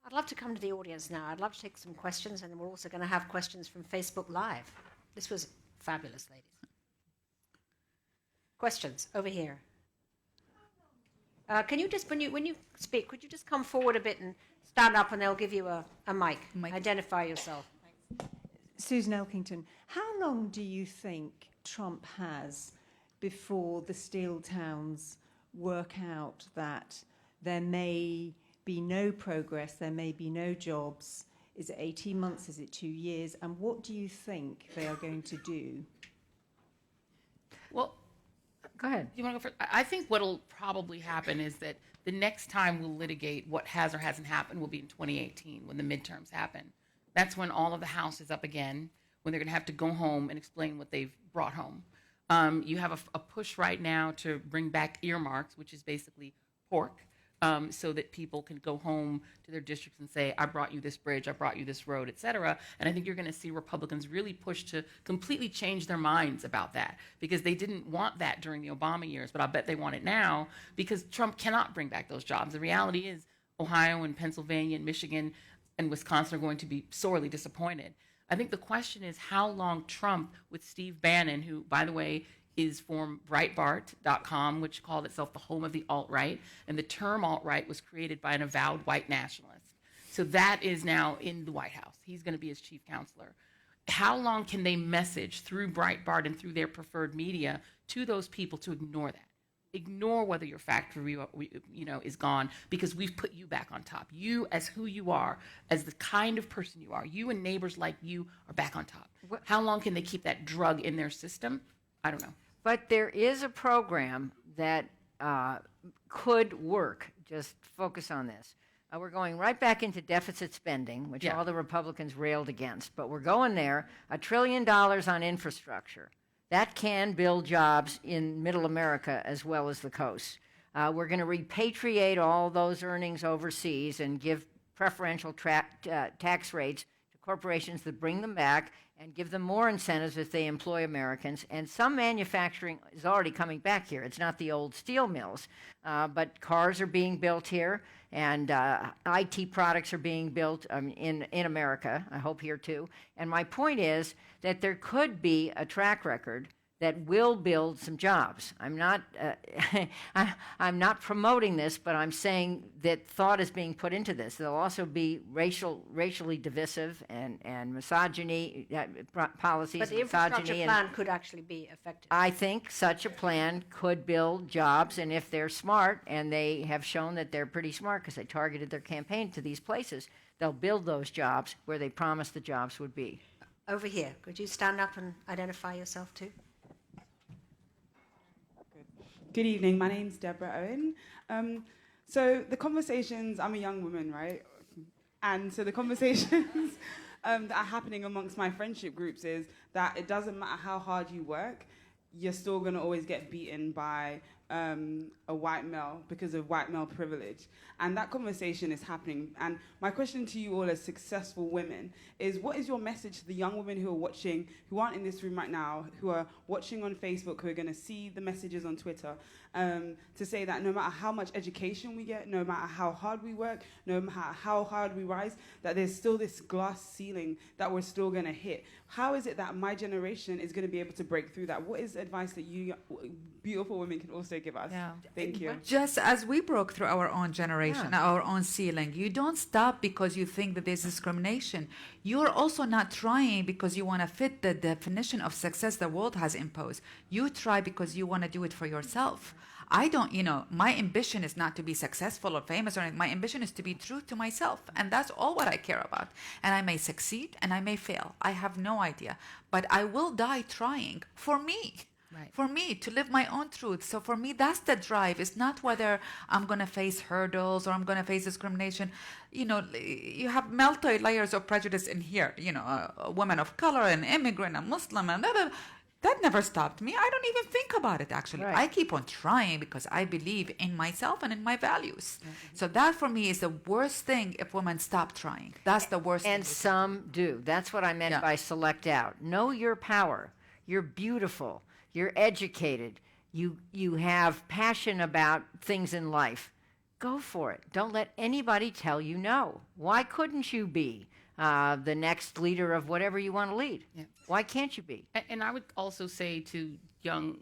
I'd love to come to the audience now. I'd love to take some questions, and we're also going to have questions from Facebook Live. This was fabulous, ladies. Questions over here. Can you just, when you speak, could you just come forward a bit and stand up, and they'll give you a mic. Identify yourself. Susan Elkington, how long do you think Trump has before the steel towns work out that there may be no progress, there may be no jobs? Is it 18 months? Is it 2 years? And what do you think they are going to do? Well, go ahead. You want to go first? I think what'll probably happen is that the next time we'll litigate what has or hasn't happened will be in 2018 when the midterms happen. That's when all of the House is up again, when they're going to have to go home and explain what they've brought home. You have a push right now to bring back earmarks, which is basically pork, so that people can go home to their districts and say, I brought you this bridge, I brought you this road, et cetera. And I think you're going to see Republicans really push to completely change their minds about that, because they didn't want that during the Obama years, but I bet they want it now, because Trump cannot bring back those jobs. The reality is Ohio and Pennsylvania and Michigan and Wisconsin are going to be sorely disappointed. I think the question is how long Trump, with Steve Bannon, who, by the way, is from Breitbart.com, which called itself the home of the alt-right, and the term alt-right was created by an avowed white nationalist. So that is now in the White House. He's going to be his chief counselor. How long can they message through Breitbart and through their preferred media to those people to ignore that? Ignore whether your factory, is gone, because we've put you back on top. You, as who you are, as the kind of person you are, you and neighbors like you are back on top. How long can they keep that drug in their system? I don't know. But there is a program that could work. Just focus on this. We're going right back into deficit spending, which all the Republicans railed against. But we're going there, $1 trillion on infrastructure. That can build jobs in middle America as well as the coast. We're going to repatriate all those earnings overseas and give preferential tax rates to corporations that bring them back and give them more incentives if they employ Americans. And some manufacturing is already coming back here. It's not the old steel mills, but cars are being built here, and IT products are being built in America, I hope here too. And my point is that there could be a track record that will build some jobs. I'm not promoting this, but I'm saying that thought is being put into this. There'll also be racially divisive and misogyny policies. But the infrastructure plan could actually be effective. I think such a plan could build jobs, and if they're smart, and they have shown that they're pretty smart because they targeted their campaign to these places, they'll build those jobs where they promised the jobs would be. Over here, could you stand up and identify yourself too? Good evening, my name's Deborah Owen. So the conversations, I'm a young woman, right? And so the conversations that are happening amongst my friendship groups is that it doesn't matter how hard you work, you're still gonna always get beaten by a white male because of white male privilege. And that conversation is happening. And my question to you all as successful women is, what is your message to the young women who are watching, who aren't in this room right now, who are watching on Facebook, who are going to see the messages on Twitter, to say that no matter how much education we get, no matter how hard we work, no matter how hard we rise, that there's still this glass ceiling that we're still going to hit. How is it that my generation is going to be able to break through that? What is advice that you beautiful women can also give us? Yeah. Thank you. Just as we broke through our own generation, our own ceiling, you don't stop because you think that there's discrimination. You're also not trying because you want to fit the definition of success the world has imposed. You try because you want to do it for yourself. I don't, my ambition is not to be successful or famous or anything. My ambition is to be true to myself. And that's all what I care about. And I may succeed and I may fail. I have no idea. But I will die trying for me. Right. For me, to live my own truth. So for me, that's the drive. It's not whether I'm going to face hurdles or I'm going to face discrimination. You have multi-layers of prejudice in here. A woman of color, an immigrant, a Muslim, and that never stopped me. I don't even think about it, actually. Right. I keep on trying because I believe in myself and in my values. Mm-hmm. So that, for me, is the worst thing if women stop trying. That's the worst thing. And some do. That's what I meant by select out. Know your power. You're beautiful. You're educated, you have passion about things in life. Go for it. Don't let anybody tell you no. Why couldn't you be the next leader of whatever you want to lead? Yeah. Why can't you be? And I would also say to young,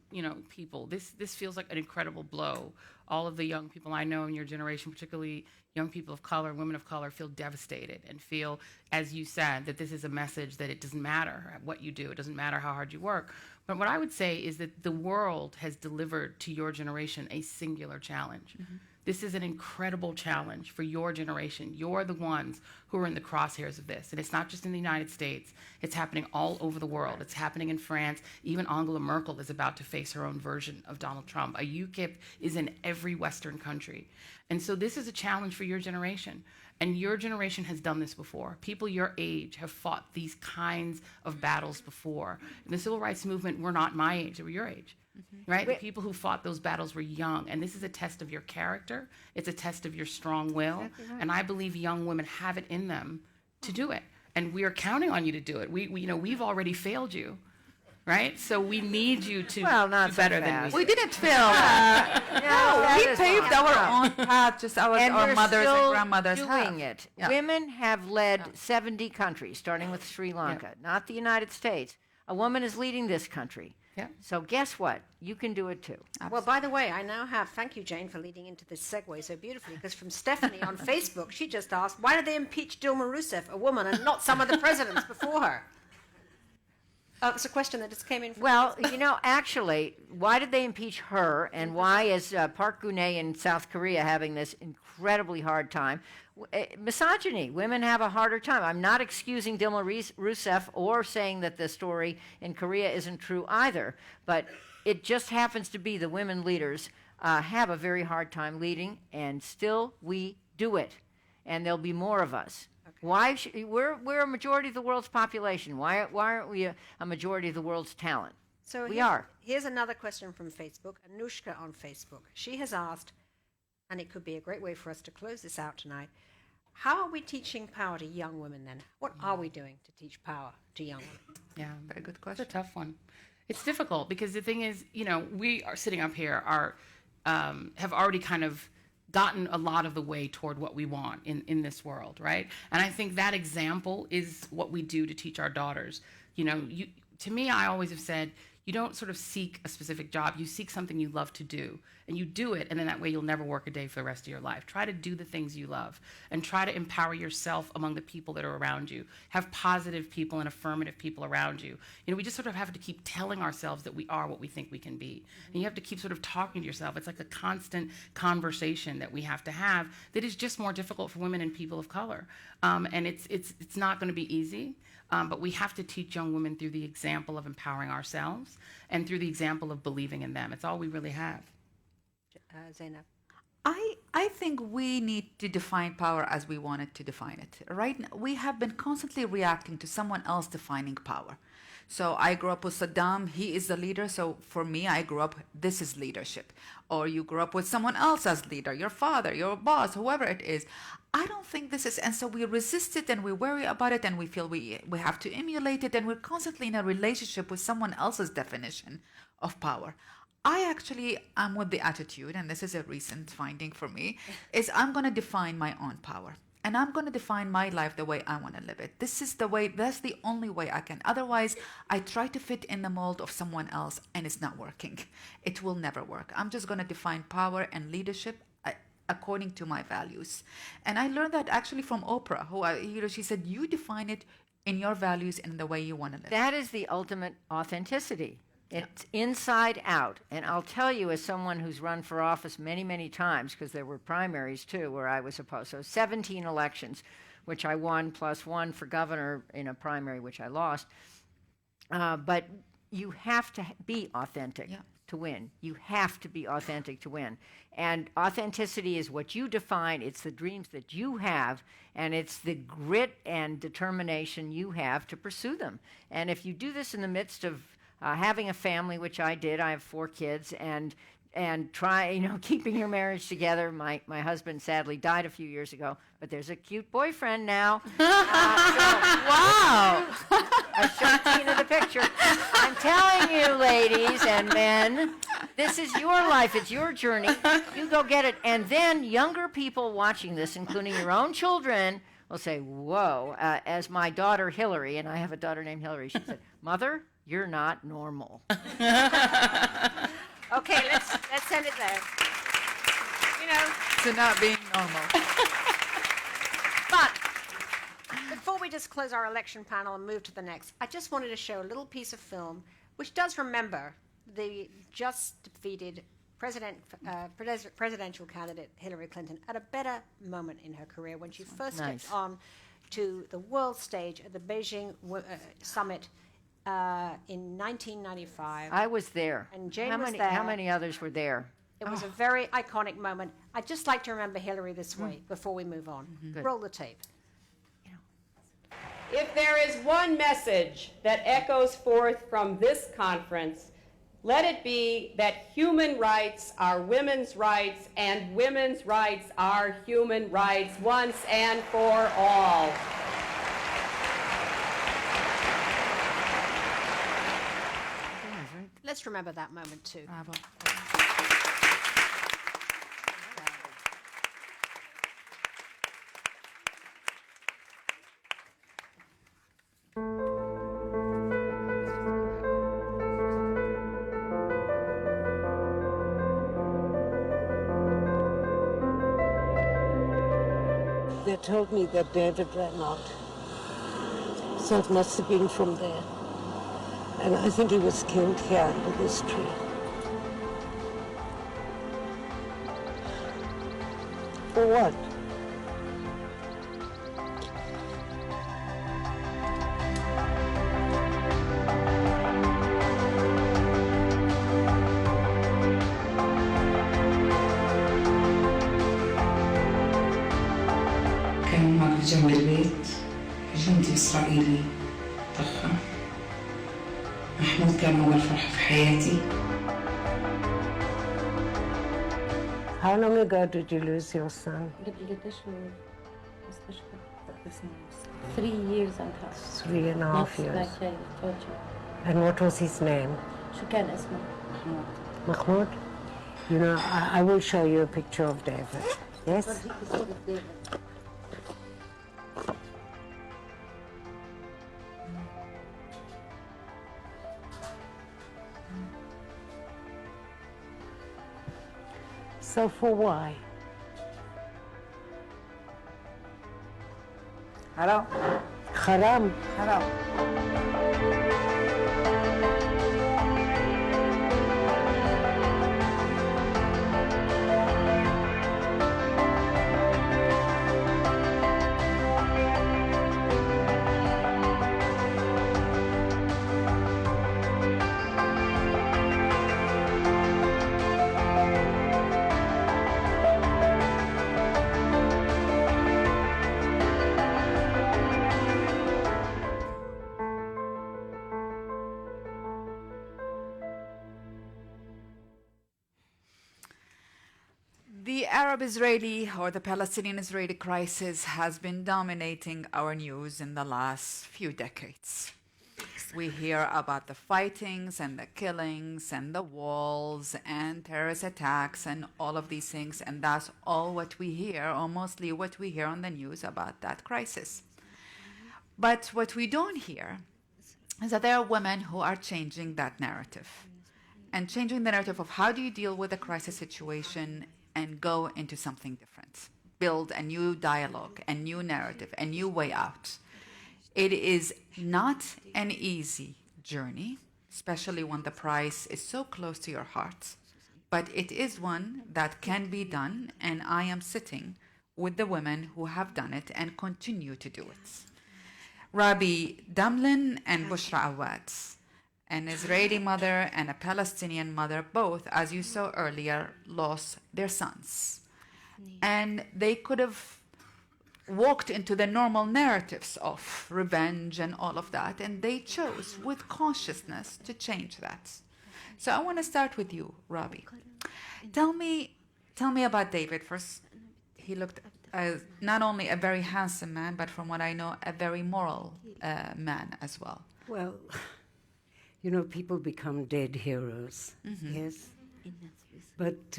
people, this feels like an incredible blow. All of the young people I know in your generation, particularly young people of color, women of color, feel devastated and feel, as you said, that this is a message that it doesn't matter what you do. It doesn't matter how hard you work. But what I would say is that the world has delivered to your generation a singular challenge. Mm-hmm. This is an incredible challenge for your generation. You're the ones who are in the crosshairs of this. And it's not just in the United States. It's happening all over the world. It's happening in France. Even Angela Merkel is about to face her own version of Donald Trump. A UKIP is in every Western country. And so this is a challenge for your generation. And your generation has done this before. People your age have fought these kinds of battles before. In the civil rights movement, we're not my age, they were your age. Mm-hmm. Right? The people who fought those battles were young, and this is a test of your character. It's a test of your strong will, exactly right. And I believe young women have it in them to do it, and we are counting on you to do it. We've already failed you, right? So we need you to do better than we didn't fail. We paved our own path, just our mothers and grandmothers doing it. Yeah. Women have led 70 countries, starting with Sri Lanka, not the United States. A woman is leading this country. Yeah. So guess what? You can do it too. Absolutely. Well, by the way, I now have, thank you, Jane, for leading into this segue so beautifully, because from Stephanie on Facebook, she just asked, why did they impeach Dilma Rousseff, a woman, and not some of the presidents before her? It's a question that just came in from Facebook. Actually, why did they impeach her, and why is Park Geun-hye in South Korea having this incredibly hard time? Misogyny. Women have a harder time. I'm not excusing Dilma Rousseff or saying that the story in Korea isn't true either, but it just happens to be the women leaders have a very hard time leading, and still we do it, and there'll be more of us. Okay. Why we're a majority of the world's population. Why aren't we a majority of the world's talent? So we are. Here's another question from Facebook. Anushka on Facebook. She has asked, and it could be a great way for us to close this out tonight, How are we teaching power to young women then? What are we doing to teach power to young women? Yeah, very good question. It's a tough one. It's difficult because the thing is, you know, we are sitting up here have already kind of gotten a lot of the way toward what we want in this world, right? And I think that example is what we do to teach our daughters. You know, to me, I always have said, you don't sort of seek a specific job, you seek something you love to do, and you do it, and then that way you'll never work a day for the rest of your life. Try to do the things you love, and try to empower yourself among the people that are around you. Have positive people and affirmative people around you. You know, we just sort of have to keep telling ourselves that we are what we think we can be. And you have to keep sort of talking to yourself. It's like a constant conversation that we have to have that is just more difficult for women and people of color. And it's not going to be easy. But we have to teach young women through the example of empowering ourselves and through the example of believing in them. It's all we really have. Zainab. I think we need to define power as we wanted to define it. Right now, we have been constantly reacting to someone else defining power. So I grew up with Saddam, he is the leader, so for me, I grew up, this is leadership. Or you grew up with someone else as leader, your father, your boss, whoever it is. I don't think this is, and so we resist it and we worry about it and we feel we have to emulate it and we're constantly in a relationship with someone else's definition of power. I actually am with the attitude, and this is a recent finding for me, is I'm going to define my own power. And I'm going to define my life the way I want to live it. This is the way, that's the only way I can. Otherwise, I try to fit in the mold of someone else and it's not working. It will never work. I'm just going to define power and leadership according to my values. And I learned that actually from Oprah, who she said, you define it in your values and the way you want to live. That is the ultimate authenticity. It's inside out. And I'll tell you, as someone who's run for office many, many times, because there were primaries too where I was opposed. So 17 elections, which I won, plus one for governor in a primary, which I lost. But you have to be authentic to win. You have to be authentic to win. And authenticity is what you define. It's the dreams that you have, and it's the grit and determination you have to pursue them. And if you do this in the midst of having a family, which I did, I have 4 kids, and keeping your marriage together. My husband sadly died a few years ago, but there's a cute boyfriend now. Wow! I showed Tina the picture. I'm telling you, ladies and men, this is your life. It's your journey. You go get it. And then younger people watching this, including your own children, will say, whoa. As my daughter Hillary, and I have a daughter named Hillary, she said, Mother, you're not normal. Okay, let's end it there. You know, to not being normal. But before we just close our election panel and move to the next, I just wanted to show a little piece of film which does remember the just defeated presidential candidate Hillary Clinton at a better moment in her career when she first stepped on to the world stage at the Beijing summit in 1995. I was there. And Jane was there. How many others were there? It was a very iconic moment. I'd just like to remember Hillary this way before we move on. Roll the tape. If there is one message that echoes forth from this conference, let it be that human rights are women's rights and women's rights are human rights once and for all. Let's remember that moment too. Bravo. They told me that David ran out, so it must have been from there. And I think he was killed here under this tree. For what? كان هناك جنب البيت جندي إسرائيلي ضخم. محمود كان أول فرحة في حياتي. How long ago did you lose your son? 3 years and a half. 3.5 years. Like I told you. And what was his name? Shukran Isma. Mahmoud? You know, I will show you a picture of David. Yes? So for why? Hello? Haram. Hello. The Arab-Israeli or the Palestinian-Israeli crisis has been dominating our news in the last few decades. We hear about the fightings and the killings and the walls and terrorist attacks and all of these things, and that's all what we hear, or mostly what we hear on the news about that crisis. But what we don't hear is that there are women who are changing that narrative, and changing the narrative of how do you deal with a crisis situation and go into something different, build a new dialogue, a new narrative, a new way out. It is not an easy journey, especially when the price is so close to your heart, but it is one that can be done, and I am sitting with the women who have done it and continue to do it. Robi Damelin and Bushra Awad, an Israeli mother and a Palestinian mother, both, as you saw earlier, lost their sons. And they could have walked into the normal narratives of revenge and all of that, and they chose with consciousness to change that. So I want to start with you, Robi. Tell me about David first. He looked not only a very handsome man, but from what I know, a very moral man as well. Well, you know, people become dead heroes, yes? But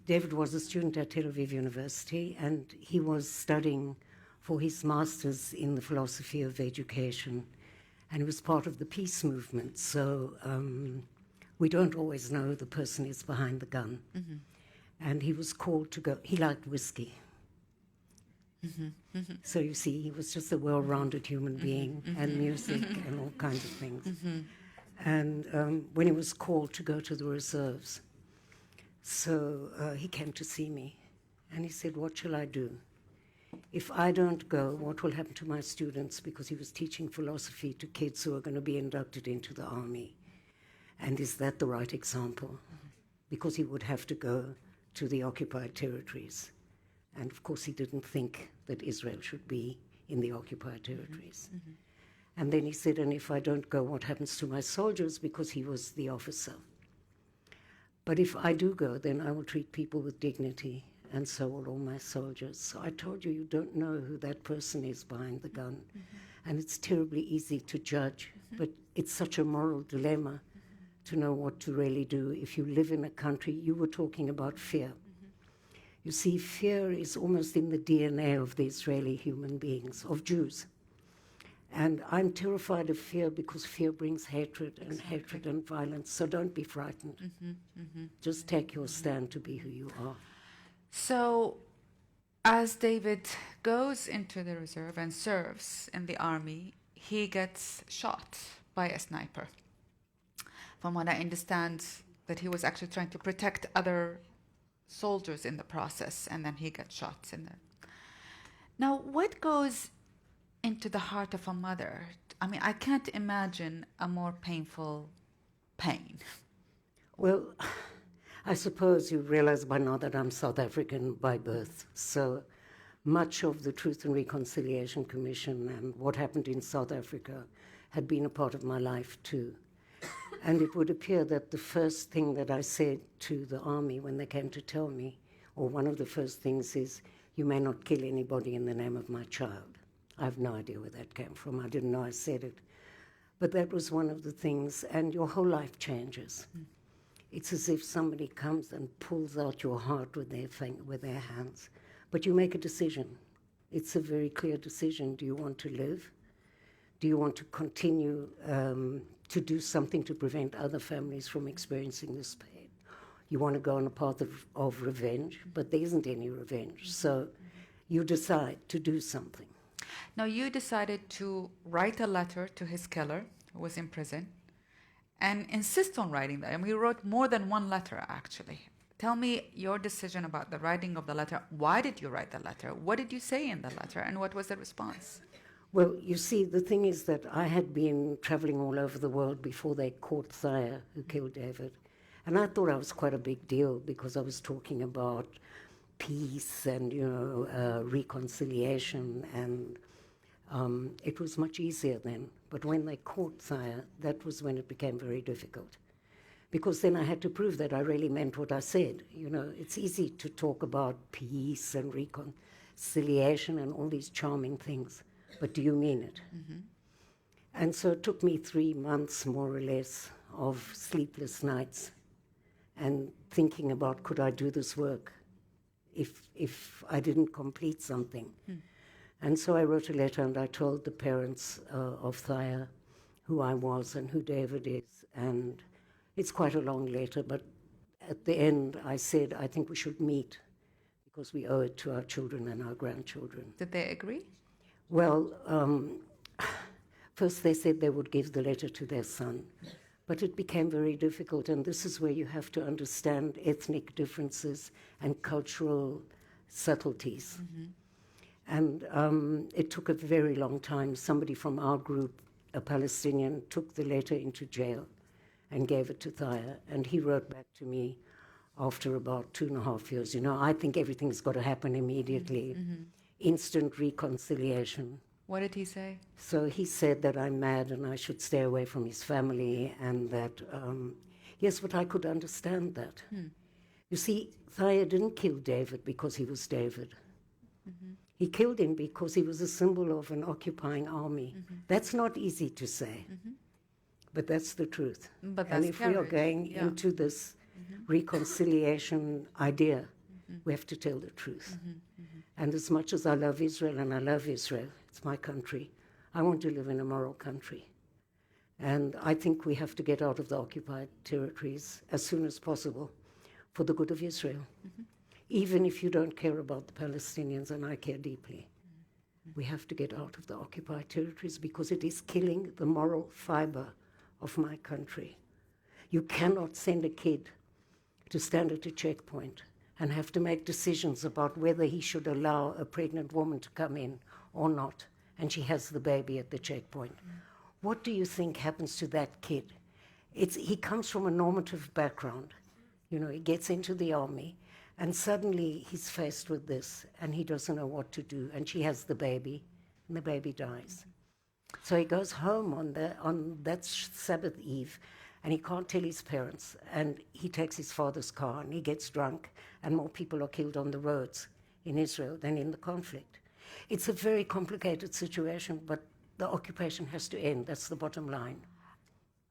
David was a student at Tel Aviv University, and he was studying for his master's in the philosophy of education, and he was part of the peace movement. So we don't always know who the person is behind the gun. And he was called to go. He liked whiskey. So you see, he was just a well-rounded human being, and music and all kinds of things. And when he was called to go to the reserves, so he came to see me, and he said, "What shall I do? If I don't go, what will happen to my students?" Because he was teaching philosophy to kids who are going to be inducted into the army. And is that the right example? Because he would have to go to the occupied territories. And of course, he didn't think that Israel should be in the occupied territories. And then he said, "And if I don't go, what happens to my soldiers?" Because he was the officer. "But if I do go, then I will treat people with dignity, and so will all my soldiers." So I told you, you don't know who that person is behind the gun. And it's terribly easy to judge, but it's such a moral dilemma to know what to really do. If you live in a country, you were talking about fear. You see, fear is almost in the DNA of the Israeli human beings, of Jews. And I'm terrified of fear because fear brings hatred and hatred and violence. So don't be frightened. Just take your stand to be who you are. So as David goes into the reserve and serves in the army, he gets shot by a sniper. From what I understand, that he was actually trying to protect other soldiers in the process, and then he gets shot in there. Now, what goes into the heart of a mother? I mean, I can't imagine a more painful pain. Well, I suppose you realize by now that I'm South African by birth. So much of the Truth and Reconciliation Commission and what happened in South Africa had been a part of my life too. And it would appear that the first thing that I said to the army when they came to tell me, or one of the first things is, you may not kill anybody in the name of my child. I have no idea where that came from. I didn't know I said it. But that was one of the things, and your whole life changes. It's as if somebody comes and pulls out your heart with their hands. But you make a decision. It's a very clear decision. Do you want to live? Do you want to continue to do something to prevent other families from experiencing this pain? You want to go on a path of revenge, but there isn't any revenge. So you decide to do something. Now, you decided to write a letter to his killer, who was in prison, and insist on writing that. And we wrote more than one letter, actually. Tell me your decision about the writing of the letter. Why did you write the letter? What did you say in the letter? And what was the response? Well, you see, the thing is that I had been traveling all over the world before they caught Thaya, who killed David. And I thought I was quite a big deal because I was talking about peace and, reconciliation. And it was much easier then. But when they caught Thaya, that was when it became very difficult. Because then I had to prove that I really meant what I said. It's easy to talk about peace and reconciliation and all these charming things. But do you mean it? Mm-hmm. And so it took me 3 months, more or less, of sleepless nights and thinking about, could I do this work if I didn't complete something? Mm. And so I wrote a letter and I told the parents of Thaya who I was and who David is. And it's quite a long letter, but at the end I said, I think we should meet because we owe it to our children and our grandchildren. Did they agree? Well, first they said they would give the letter to their son, but it became very difficult, and this is where you have to understand ethnic differences and cultural subtleties. Mm-hmm. And it took a very long time. Somebody from our group, a Palestinian, took the letter into jail and gave it to Thaya, and he wrote back to me after about 2.5 years, I think everything's got to happen immediately. Mm-hmm. Instant reconciliation. What did he say? So he said that I'm mad and I should stay away from his family and that, yes, but I could understand that. You see, Thaya didn't kill David because he was David. Mm-hmm. He killed him because he was a symbol of an occupying army. Mm-hmm. That's not easy to say, but that's the truth. But and if we are going into this reconciliation idea, we have to tell the truth. And as much as I love Israel, and I love Israel, it's my country, I want to live in a moral country. And I think we have to get out of the occupied territories as soon as possible for the good of Israel. Even if you don't care about the Palestinians, and I care deeply. We have to get out of the occupied territories because it is killing the moral fiber of my country. You cannot send a kid to stand at a checkpoint and have to make decisions about whether he should allow a pregnant woman to come in or not, and she has the baby at the checkpoint. What do you think happens to that kid? He comes from a normative background. He gets into the army, and suddenly he's faced with this, and he doesn't know what to do, and she has the baby, and the baby dies. So he goes home on that Sabbath Eve, and he can't tell his parents, and he takes his father's car, and he gets drunk, and more people are killed on the roads in Israel than in the conflict. It's a very complicated situation, but the occupation has to end. That's the bottom line.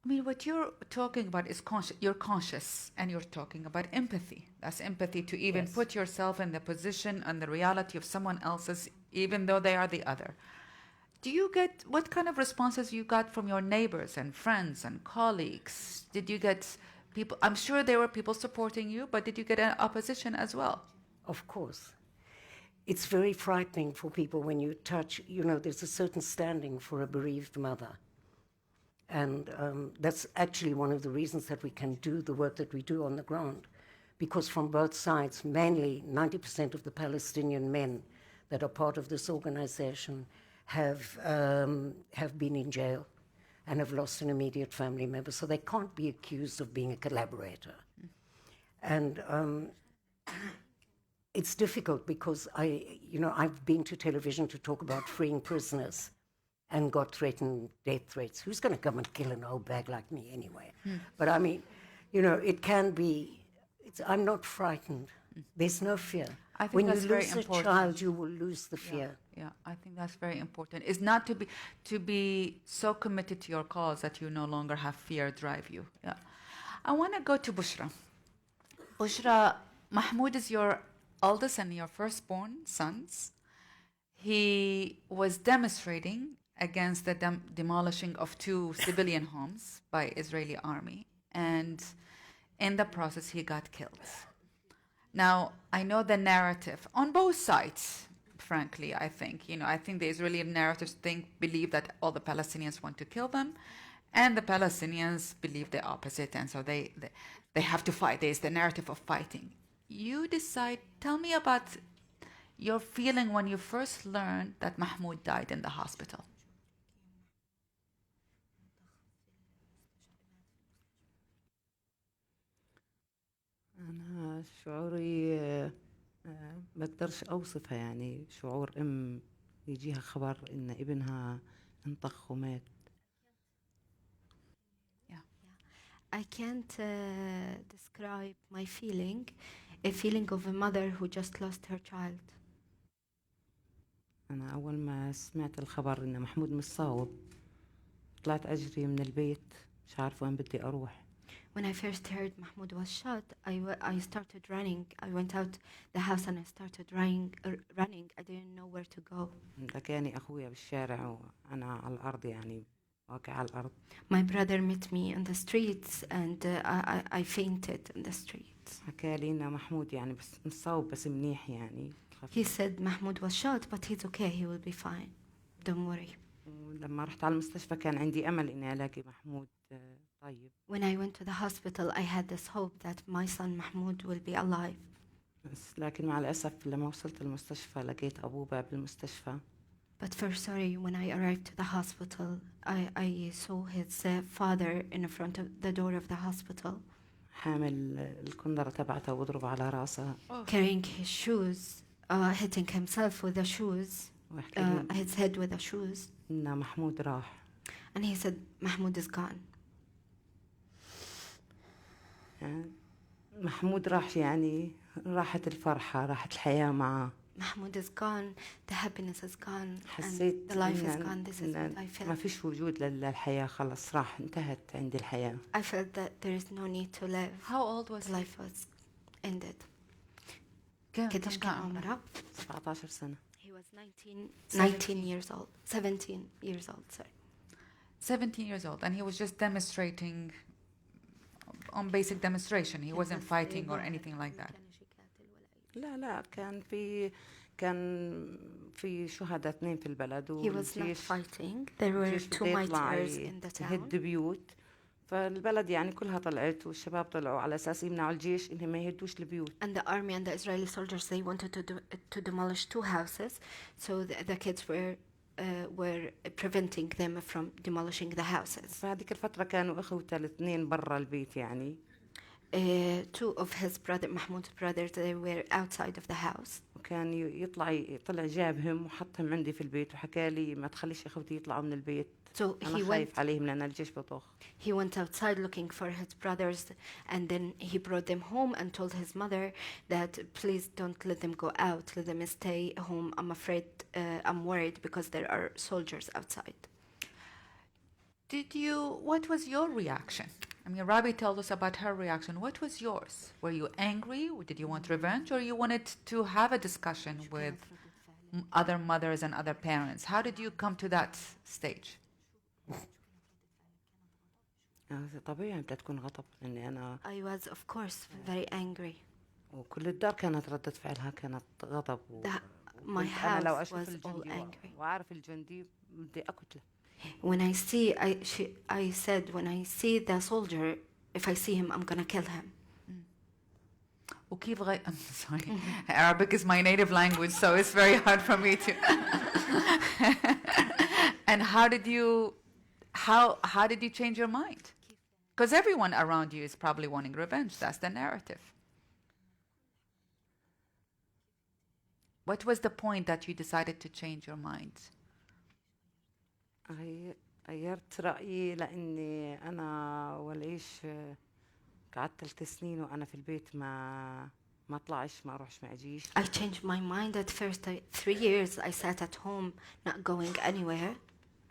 I mean, what you're talking about is you're conscious, and you're talking about empathy. That's empathy to even put yourself in the position and the reality of someone else's, even though they are the other. What kind of responses you got from your neighbors and friends and colleagues? Did you get people? I'm sure there were people supporting you, but did you get an opposition as well? Of course. It's very frightening for people when you touch, there's a certain standing for a bereaved mother. And that's actually one of the reasons that we can do the work that we do on the ground. Because from both sides, mainly 90% of the Palestinian men that are part of this organization have been in jail and have lost an immediate family member, so they can't be accused of being a collaborator. And it's difficult because I've been to television to talk about freeing prisoners and got threatened death threats. Who's going to come and kill an old bag like me anyway? But I mean, it can be. I'm not frightened. There's no fear. I think when that's you very lose a important. child, you will lose the fear. Yeah, I think that's very important. It's not to be so committed to your cause that you no longer have fear drive you. Yeah. I want to go to Bushra. Bushra, Mahmoud is your oldest and your firstborn sons. He was demonstrating against the demolishing of 2 civilian homes by Israeli army, and in the process he got killed. Now, I know the narrative on both sides, frankly, I think the Israeli narratives believe that all the Palestinians want to kill them, and the Palestinians believe the opposite, and so they have to fight. There's the narrative of fighting. Tell me about your feeling when you first learned that Mahmoud died in the hospital. أنا شعوري ما أقدرش أوصفها يعني شعور أم يجيها خبر إن ابنها انطخ ومات. I can't describe my feeling, a feeling of a mother who just lost her child. أنا أول ما سمعت الخبر إن محمود مصاب طلعت أجري من البيت مش عارفة وين بدي أروح. When I first heard Mahmoud was shot, I started running. I went out the house and I started running. I didn't know where to go. لقاني أخويا بالشارع وأنا على الأرض يعني واقع على الأرض. My brother met me in the streets and I fainted in the streets. حكالي إن محمود يعني بس مصاب بس منيح يعني. He said Mahmoud was shot, but he's okay. He will be fine. Don't worry. لما رحت على المستشفى كان عندي أمل إني ألاقي محمود طيب. When I went to the hospital, I had this hope that my son Mahmoud will be alive. بس لكن مع الأسف لما وصلت المستشفى لقيت أبوه باب المستشفى. But sorry, when I arrived to the hospital, I saw his father in front of the door of the hospital. حامل الكندرة تبعته وضرب على راسه. Carrying his shoes, hitting himself with the shoes, his head with the shoes. إن محمود راح. And he said, Mahmoud is gone. محمود راح يعني راحت الفرحة راحت الحياة معه. Mahmoud is gone, the happiness is gone, حسيت and the life is gone. This is what I felt. ما فيش وجود للحياة خلص راح انتهت عند الحياة. I felt that there is no need to live. How old was the life was ended. قديش كان عمره؟ 17 سنة. He was 19 years old. 17 years old, sorry. 17 years old, and he was just demonstrating on basic demonstration. He wasn't fighting or anything like that. لا كان في شهداء 2 في البلد. He was not fighting. There were 2 martyrs in the town. يهد بيوت. فالبلد يعني كلها طلعت والشباب طلعوا على أساس يمنعوا الجيش إنهم ما يهدوش البيوت. And the army and the Israeli soldiers, they wanted to demolish 2 houses, so the kids were preventing them from demolishing the houses. فهذيك الفترة كانوا إخوته الاثنين برا البيت يعني. 2 of his Mahmoud's brothers, they were outside of the house. وكان طلع جابهم وحطهم عندي في البيت وحكى لي ما تخليش إخوتي يطلعوا من البيت. So أنا خايف عليهم لأن الجيش بطخ. He went outside looking for his brothers, and then he brought them home and told his mother that please don't let them go out, let them stay home. I'm afraid, I'm worried because there are soldiers outside. What was your reaction? I mean, Robi told us about her reaction. What was yours? Were you angry? Did you want revenge? Or you wanted to have a discussion with other mothers and other parents? How did you come to that stage? طبيعي بدها تكون غضب لأني أنا. I was of course very angry. وكل الدار كانت ردة فعلها كانت غضب. My house was all angry. وعارف الجندي بدي أقتله. When I said when I see the soldier, if I see him, I'm gonna kill him. I'm sorry. Arabic is my native language, so it's very hard for me to. And how did you change your mind? Because everyone around you is probably wanting revenge. That's the narrative. What was the point that you decided to change your mind? غيرت رأيي لأني أنا والعيش قعدت 3 سنين وأنا في البيت ما أطلعش ما أروحش ما أجيش. I changed my mind at first. 3 years I sat at home, not going anywhere.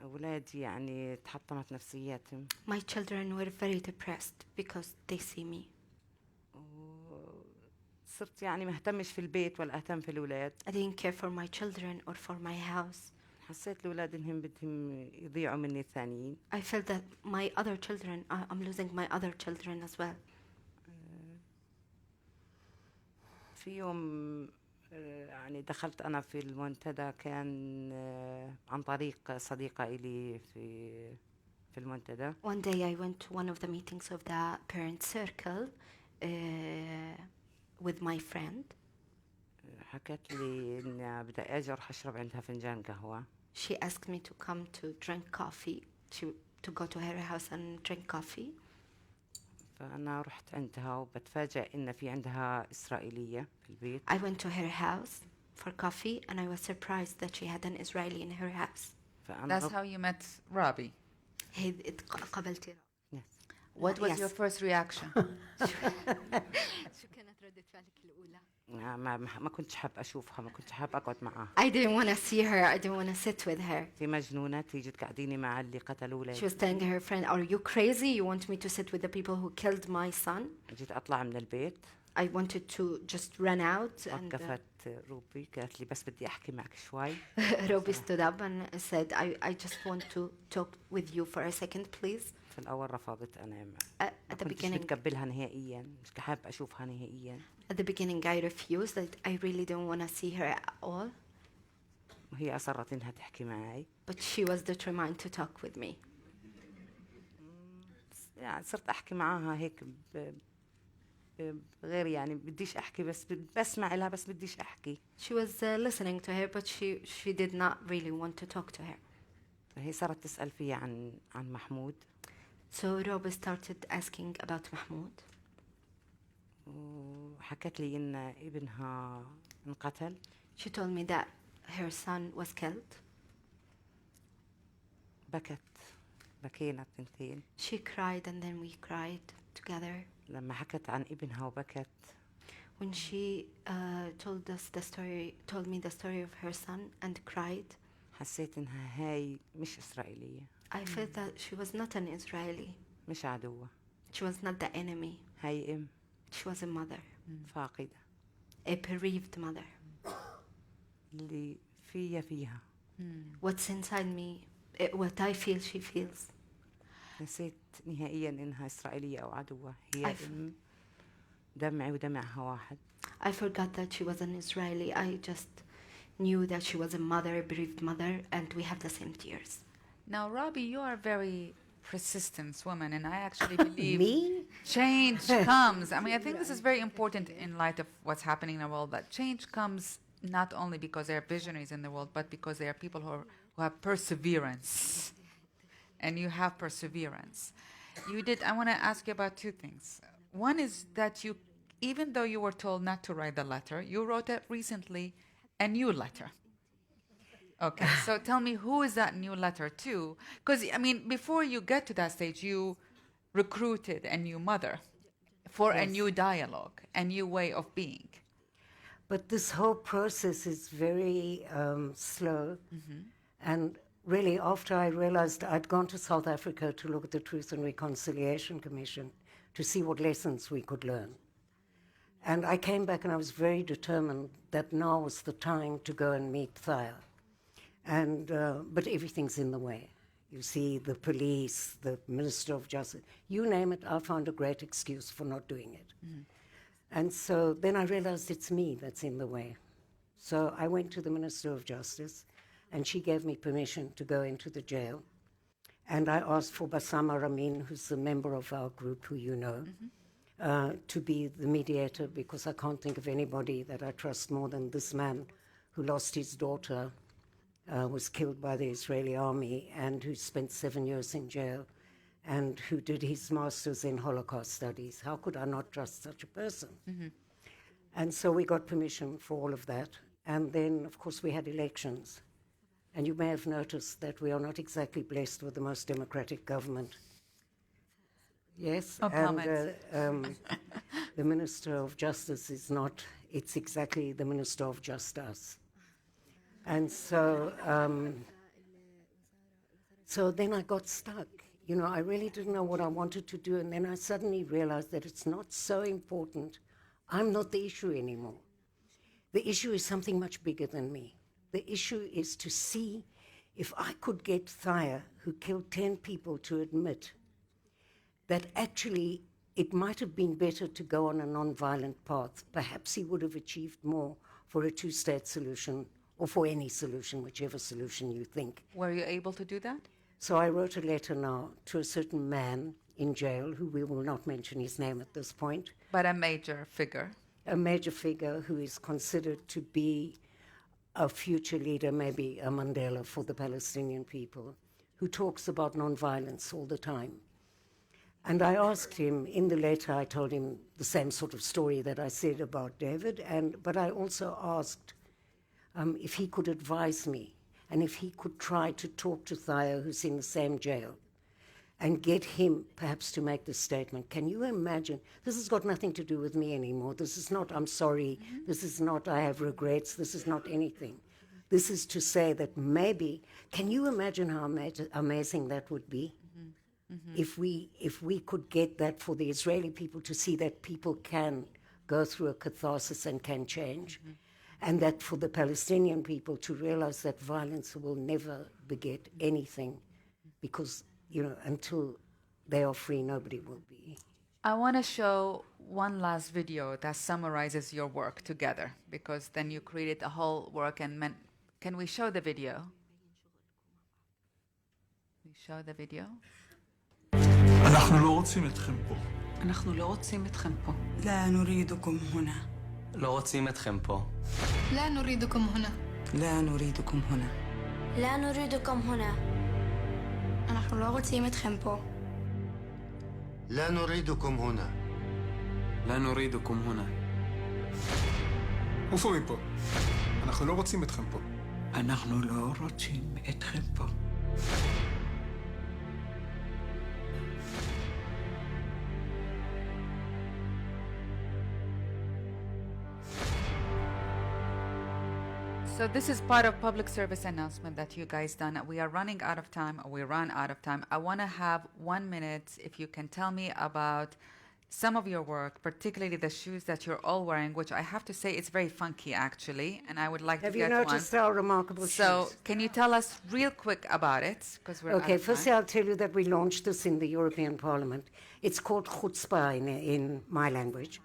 أولادي يعني تحطمت نفسياتهم. My children were very depressed because they see me. صرت يعني ما اهتمش في البيت ولا أهتم في الأولاد. I didn't care for my children or for my house. حسيت الأولاد إنهم بدهم يضيعوا مني الثانيين. I felt that my other children, I'm losing my other children as well. في يوم يعني دخلت أنا في المنتدى كان عن طريق صديقة إلي في المنتدى. One day I went to one of the meetings of the parent circle with my friend. حكت لي إن بدي أجي أروح أشرب عندها فنجان قهوة. She asked me to come to drink coffee, to go to her house and drink coffee. فأنا رحت عندها وبتفاجأ إن في عندها إسرائيلية في البيت. I went to her house for coffee and I was surprised that she had an Israeli in her house. That's how you met Robi. قابلتي. Yes. What was your first reaction? شو كانت ردة فعلك الأولى؟ ما كنتش حاب أشوفها ما كنتش حاب أقعد معها. I didn't want to see her. I didn't want to sit with her. في مجنونة تيجي تقعديني مع اللي قتلوا لي. She was telling her friend, "Are you crazy? You want me to sit with the people who killed my son?" جيت أطلع من البيت. I wanted to just run out. وقفت روبي قالت لي بس بدي أحكي معك شوي. Robi stood up and said, "I just want to talk with you for a second, please." في الأول رفضت أنا. At the beginning. كنتش بتقبلها نهائيا مش حاب أشوفها نهائيا. At the beginning, I refused. I really don't want to see her at all. وهي أصرت إنها تحكي معي. But she was determined to talk with me. يعني صرت أحكي معها هيك غير يعني بديش أحكي بس بسمع لها بس بديش أحكي. She was listening to her, but she did not really want to talk to her. هي صارت تسأل فيها عن محمود. So Robi started asking about Mahmoud. وحكت لي إن ابنها انقتل. She told me that her son was killed. بكينا التنتين. She cried and then we cried together. لما حكت عن ابنها وبكت. When she told me the story of her son and cried. حسيت إنها هاي مش إسرائيلية. I felt that she was not an Israeli. مش عدوة. She was not the enemy. هاي She was a mother. فاقدة. A bereaved mother. اللي فيها. What's inside me, what I feel, she feels. نسيت نهائيا إنها إسرائيلية أو عدوة. هي دمعي ودمعها واحد. I forgot that she was an Israeli. I just knew that she was a mother, a bereaved mother, and we have the same tears. Now, Robi, you are a very persistent woman, and I actually believe change comes. I mean, I think this is very important in light of what's happening in the world, that change comes not only because there are visionaries in the world, but because there are people who have perseverance. And you have perseverance. I want to ask you about two things. One is that you, even though you were told not to write the letter, you wrote recently a new letter. Okay, so tell me, who is that new letter to? Because, I mean, before you get to that stage, you recruited a new mother for a new dialogue, a new way of being. But this whole process is very slow. And really, after I realized I'd gone to South Africa to look at the Truth and Reconciliation Commission to see what lessons we could learn. And I came back and I was very determined that now was the time to go and meet Thaya. And, but everything's in the way. You see, the police, the Minister of Justice, you name it, I found a great excuse for not doing it. And so then I realized it's me that's in the way. So I went to the Minister of Justice and she gave me permission to go into the jail. And I asked for Bassama Ramin, who's a member of our group who you know, to be the mediator because I can't think of anybody that I trust more than this man who lost his daughter, was killed by the Israeli army and who spent 7 years in jail and who did his master's in Holocaust studies. How could I not trust such a person? And so we got permission for all of that. And then, of course, we had elections. And you may have noticed that we are not exactly blessed with the most democratic government. Yes, No comment. the Minister of Justice is not, it's exactly the Minister of Just Us. And so, so then I got stuck. You know, I really didn't know what I wanted to do, and then I suddenly realized that it's not so important. I'm not the issue anymore. The issue is something much bigger than me. The issue is to see if I could get Thaya, who killed 10 people, to admit that actually it might have been better to go on a non-violent path. Perhaps he would have achieved more for a two-state solution, or for any solution, whichever solution you think. Were you able to do that? So I wrote a letter now to a certain man in jail, who we will not mention his name at this point. But a major figure. A major figure who is considered to be a future leader, maybe a Mandela for the Palestinian people, who talks about nonviolence all the time. And I asked him, in the letter I told him the same sort of story that I said about David, but I also asked if he could advise me, and if he could try to talk to Thaya, who's in the same jail, and get him perhaps to make this statement. Can you imagine? This has got nothing to do with me anymore. This is not, I'm sorry. This is not, I have regrets. This is not anything. This is to say that maybe, can you imagine how amazing that would be? If we could get that for the Israeli people, to see that people can go through a catharsis and can change, and that for the Palestinian people to realize that violence will never beget anything, because, you know, until they are free, nobody will be. I want to show one last video that summarizes your work together, because then you created a whole work. And can we show the video? We show the video. אנחנו לא רוצים אתכם פה. אנחנו לא רוצים אתכם פה. لا نريدكم هنا. לא רוצים אתכם פה. لا نريدكم هنا. لا نريدكم هنا. لا نريدكم هنا. אנחנו לא רוצים אתכם פה. لا نريدكم هنا. لا نريدكم هنا. עופו מפה. אנחנו לא רוצים אתכם פה. אנחנו לא רוצים אתכם פה. So this is part of public service announcement that you guys done. We are running out of time, or we run out of time. I want to have 1 minute, if you can tell me about some of your work, particularly the shoes that you're all wearing, which I have to say it's very funky actually, and I would like to get one. Have you noticed our remarkable shoes? So can you tell us real quick about it? Because we're okay, firstly I'll tell you that we launched this in the European Parliament. It's called chutzpah in my language.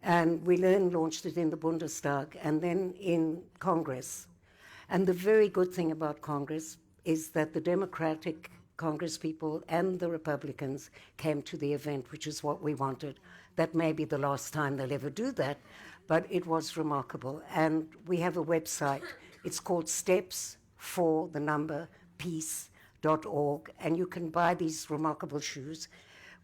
And we then launched it in the Bundestag and then in Congress. And the very good thing about Congress is that the Democratic Congress people and the Republicans came to the event, which is what we wanted. That may be the last time they'll ever do that, but it was remarkable. And we have a website. It's called steps4peace.org, and you can buy these remarkable shoes,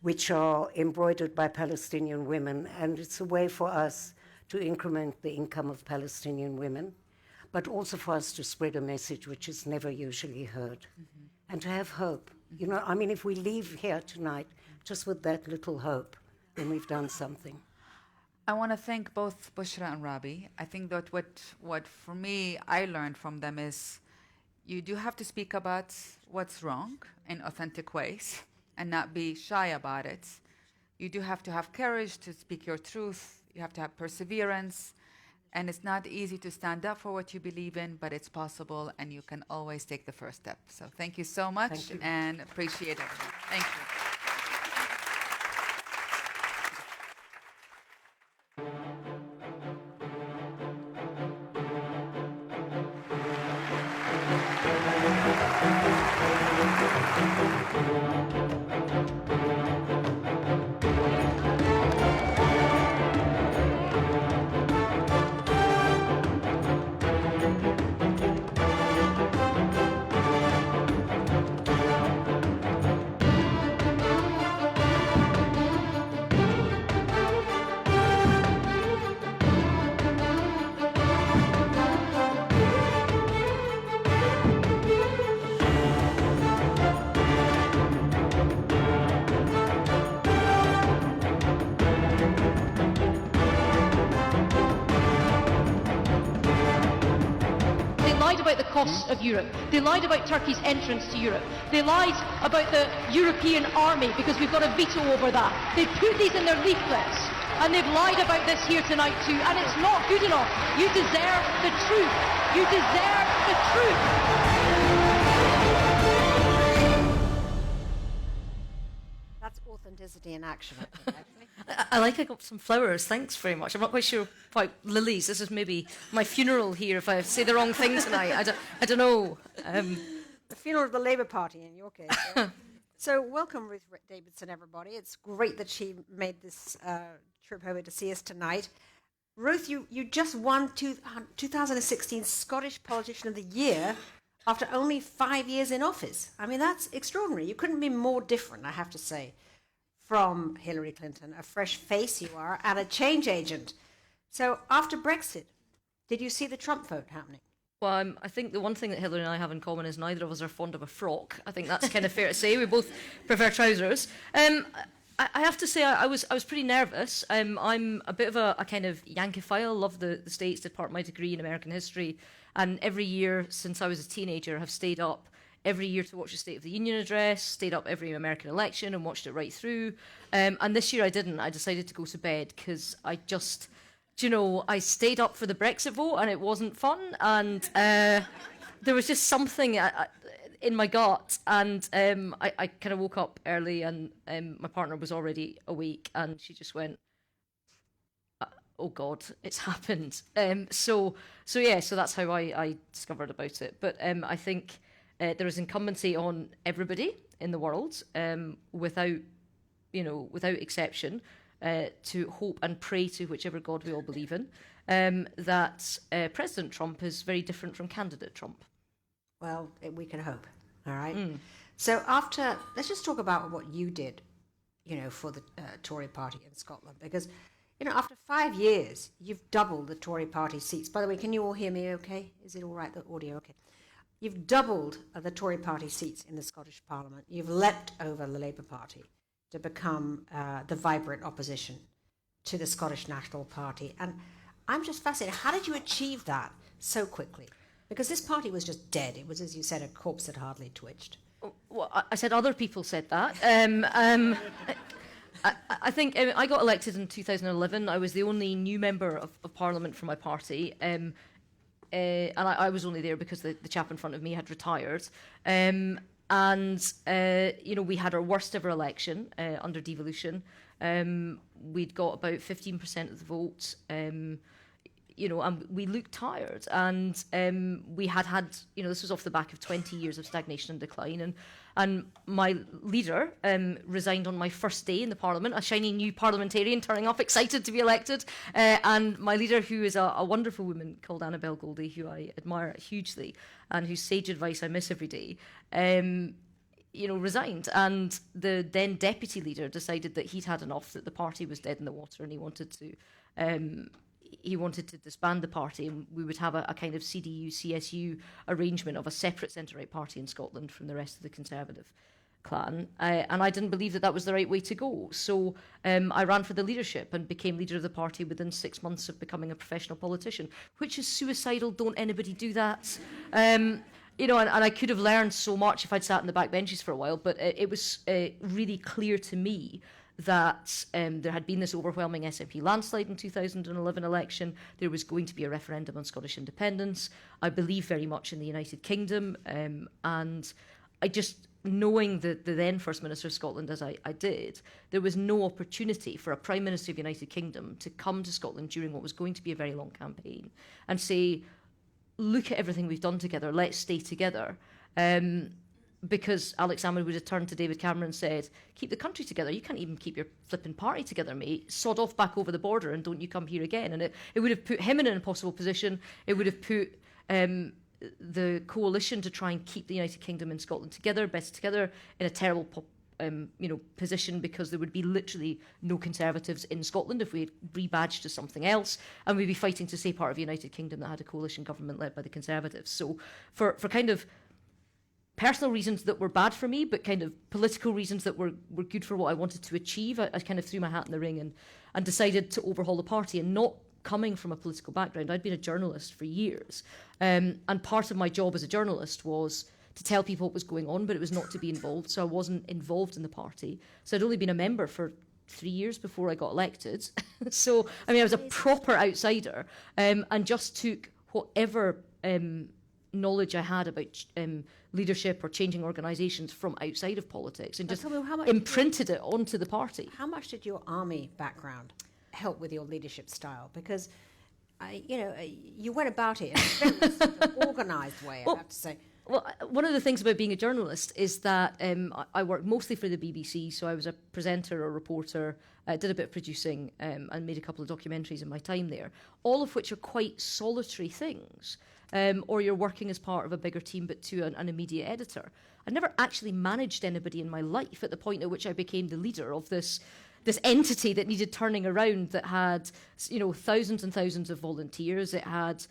which are embroidered by Palestinian women, and it's a way for us to increment the income of Palestinian women, but also for us to spread a message which is never usually heard, and to have hope. You know, I mean, if we leave here tonight just with that little hope, then we've done something. I want to thank both Bushra and Robi. I think that what for me I learned from them is you do have to speak about what's wrong in authentic ways, and not be shy about it. You do have to have courage to speak your truth. You have to have perseverance. And it's not easy to stand up for what you believe in, but it's possible, and you can always take the first step. So thank you so much, and appreciate it. Thank you. about the costs of Europe. They lied about Turkey's entrance to Europe. They lied about the European army because we've got a veto over that. They put these in their leaflets. And they've lied about this here tonight too, and it's not good enough. You deserve the truth. You deserve the truth. That's authenticity in action, I think, actually. I like I got some flowers, thanks very much. I'm not quite sure about lilies. This is maybe my funeral here if I say the wrong thing tonight. I don't know. The funeral of the Labour Party in your case. Yeah. So welcome, Ruth Davidson, everybody. It's great that she made this trip over to see us tonight. Ruth, you just won 2016 Scottish Politician of the Year after only 5 years in office. I mean, that's extraordinary. You couldn't be more different, I have to say, from Hillary Clinton. A fresh face you are, and a change agent. So after Brexit, did you see the Trump vote happening? Well, I think the one thing that Hillary and I have in common is neither of us are fond of a frock. I think that's kind of fair to say. We both prefer trousers. I have to say I was pretty nervous. I'm a bit of a kind of Yankophile, love the States, did part of my degree in American history, and every year since I was a teenager have stayed up every year to watch the State of the Union address, stayed up every American election and watched it right through. And this year I didn't. I decided to go to bed because I just... I stayed up for the Brexit vote and it wasn't fun, and there was just something in my gut, and I kind of woke up early, and my partner was already awake, and she just went, "Oh God, it's happened." So that's how I discovered about it. But I think there is incumbency on everybody in the world, without exception. To hope and pray to whichever God we all believe in, that President Trump is very different from candidate Trump. Well, we can hope, all right? So let's just talk about what you did, for the Tory party in Scotland, because, after 5 years, you've doubled the Tory party seats. By the way, can you all hear me okay? Is it all right, the audio okay? You've doubled the Tory party seats in the Scottish Parliament. You've leapt over the Labour Party to become the vibrant opposition to the Scottish National Party. And I'm just fascinated. How did you achieve that so quickly? Because this party was just dead. It was, as you said, a corpse that hardly twitched. Well, I said other people said that. I think I got elected in 2011. I was the only new member of Parliament for my party. And I was only there because the chap in front of me had retired. We had our worst ever election under devolution. We'd got about 15% of the vote, and we looked tired. And we had, this was off the back of 20 years of stagnation and decline. And my leader resigned on my first day in the Parliament, a shiny new parliamentarian turning up, excited to be elected. And my leader, who is a wonderful woman called Annabel Goldie, who I admire hugely, and whose sage advice I miss every day, resigned. And the then deputy leader decided that he'd had enough, that the party was dead in the water, and he wanted to disband the party, and we would have a kind of CDU-CSU arrangement of a separate centre-right party in Scotland from the rest of the Conservative clan. And I didn't believe that was the right way to go. So I ran for the leadership and became leader of the party within 6 months of becoming a professional politician, which is suicidal. Don't anybody do that. And I could have learned so much if I'd sat in the back benches for a while, but it was really clear to me that there had been this overwhelming SNP landslide in 2011 election. There was going to be a referendum on Scottish independence. I believe very much in the United Kingdom, and I just, knowing the then First Minister of Scotland as I did, there was no opportunity for a Prime Minister of the United Kingdom to come to Scotland during what was going to be a very long campaign and say, look at everything we've done together, let's stay together. Because Alex Salmond would have turned to David Cameron and said, keep the country together. You can't even keep your flipping party together, mate. Sod off back over the border and don't you come here again. And it would have put him in an impossible position. It would have put the coalition to try and keep the United Kingdom and Scotland together, best together, in a terrible position, because there would be literally no Conservatives in Scotland if we had rebadged to something else, and we'd be fighting to stay part of the United Kingdom that had a coalition government led by the Conservatives. So for kind of personal reasons that were bad for me, but kind of political reasons that were good for what I wanted to achieve, I kind of threw my hat in the ring and decided to overhaul the party and not coming from a political background. I'd been a journalist for years. And part of my job as a journalist was to tell people what was going on, but it was not to be involved. So I wasn't involved in the party. So I'd only been a member for 3 years before I got elected. So, I mean, I was a proper outsider, and just took whatever knowledge I had about leadership or changing organisations from outside of politics and just imprinted it onto the party. How much did your army background help with your leadership style? Because, you went about it in a very sort of organised way, I have to say. Well, one of the things about being a journalist is that I worked mostly for the BBC, so I was a presenter or reporter, did a bit of producing and made a couple of documentaries in my time there, all of which are quite solitary things. Or you're working as part of a bigger team but to an immediate editor. I never actually managed anybody in my life at the point at which I became the leader of this entity that needed turning around, that had thousands and thousands of volunteers. It had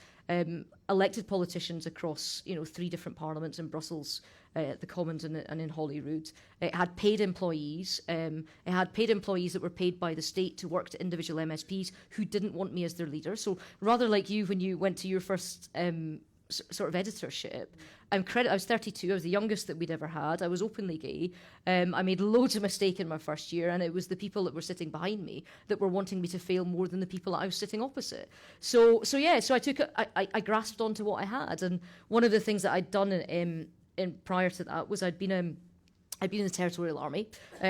elected politicians across 3 different parliaments in Brussels, the Commons and in Holyrood. It had paid employees. It had paid employees that were paid by the state to work to individual MSPs who didn't want me as their leader. So rather like you when you went to your first sort of editorship, I was 32, I was the youngest that we'd ever had, I was openly gay, I made loads of mistakes in my first year, and it was the people that were sitting behind me that were wanting me to fail more than the people that I was sitting opposite. So I grasped onto what I had, and one of the things that I'd done in prior to that was I'd been in the Territorial Army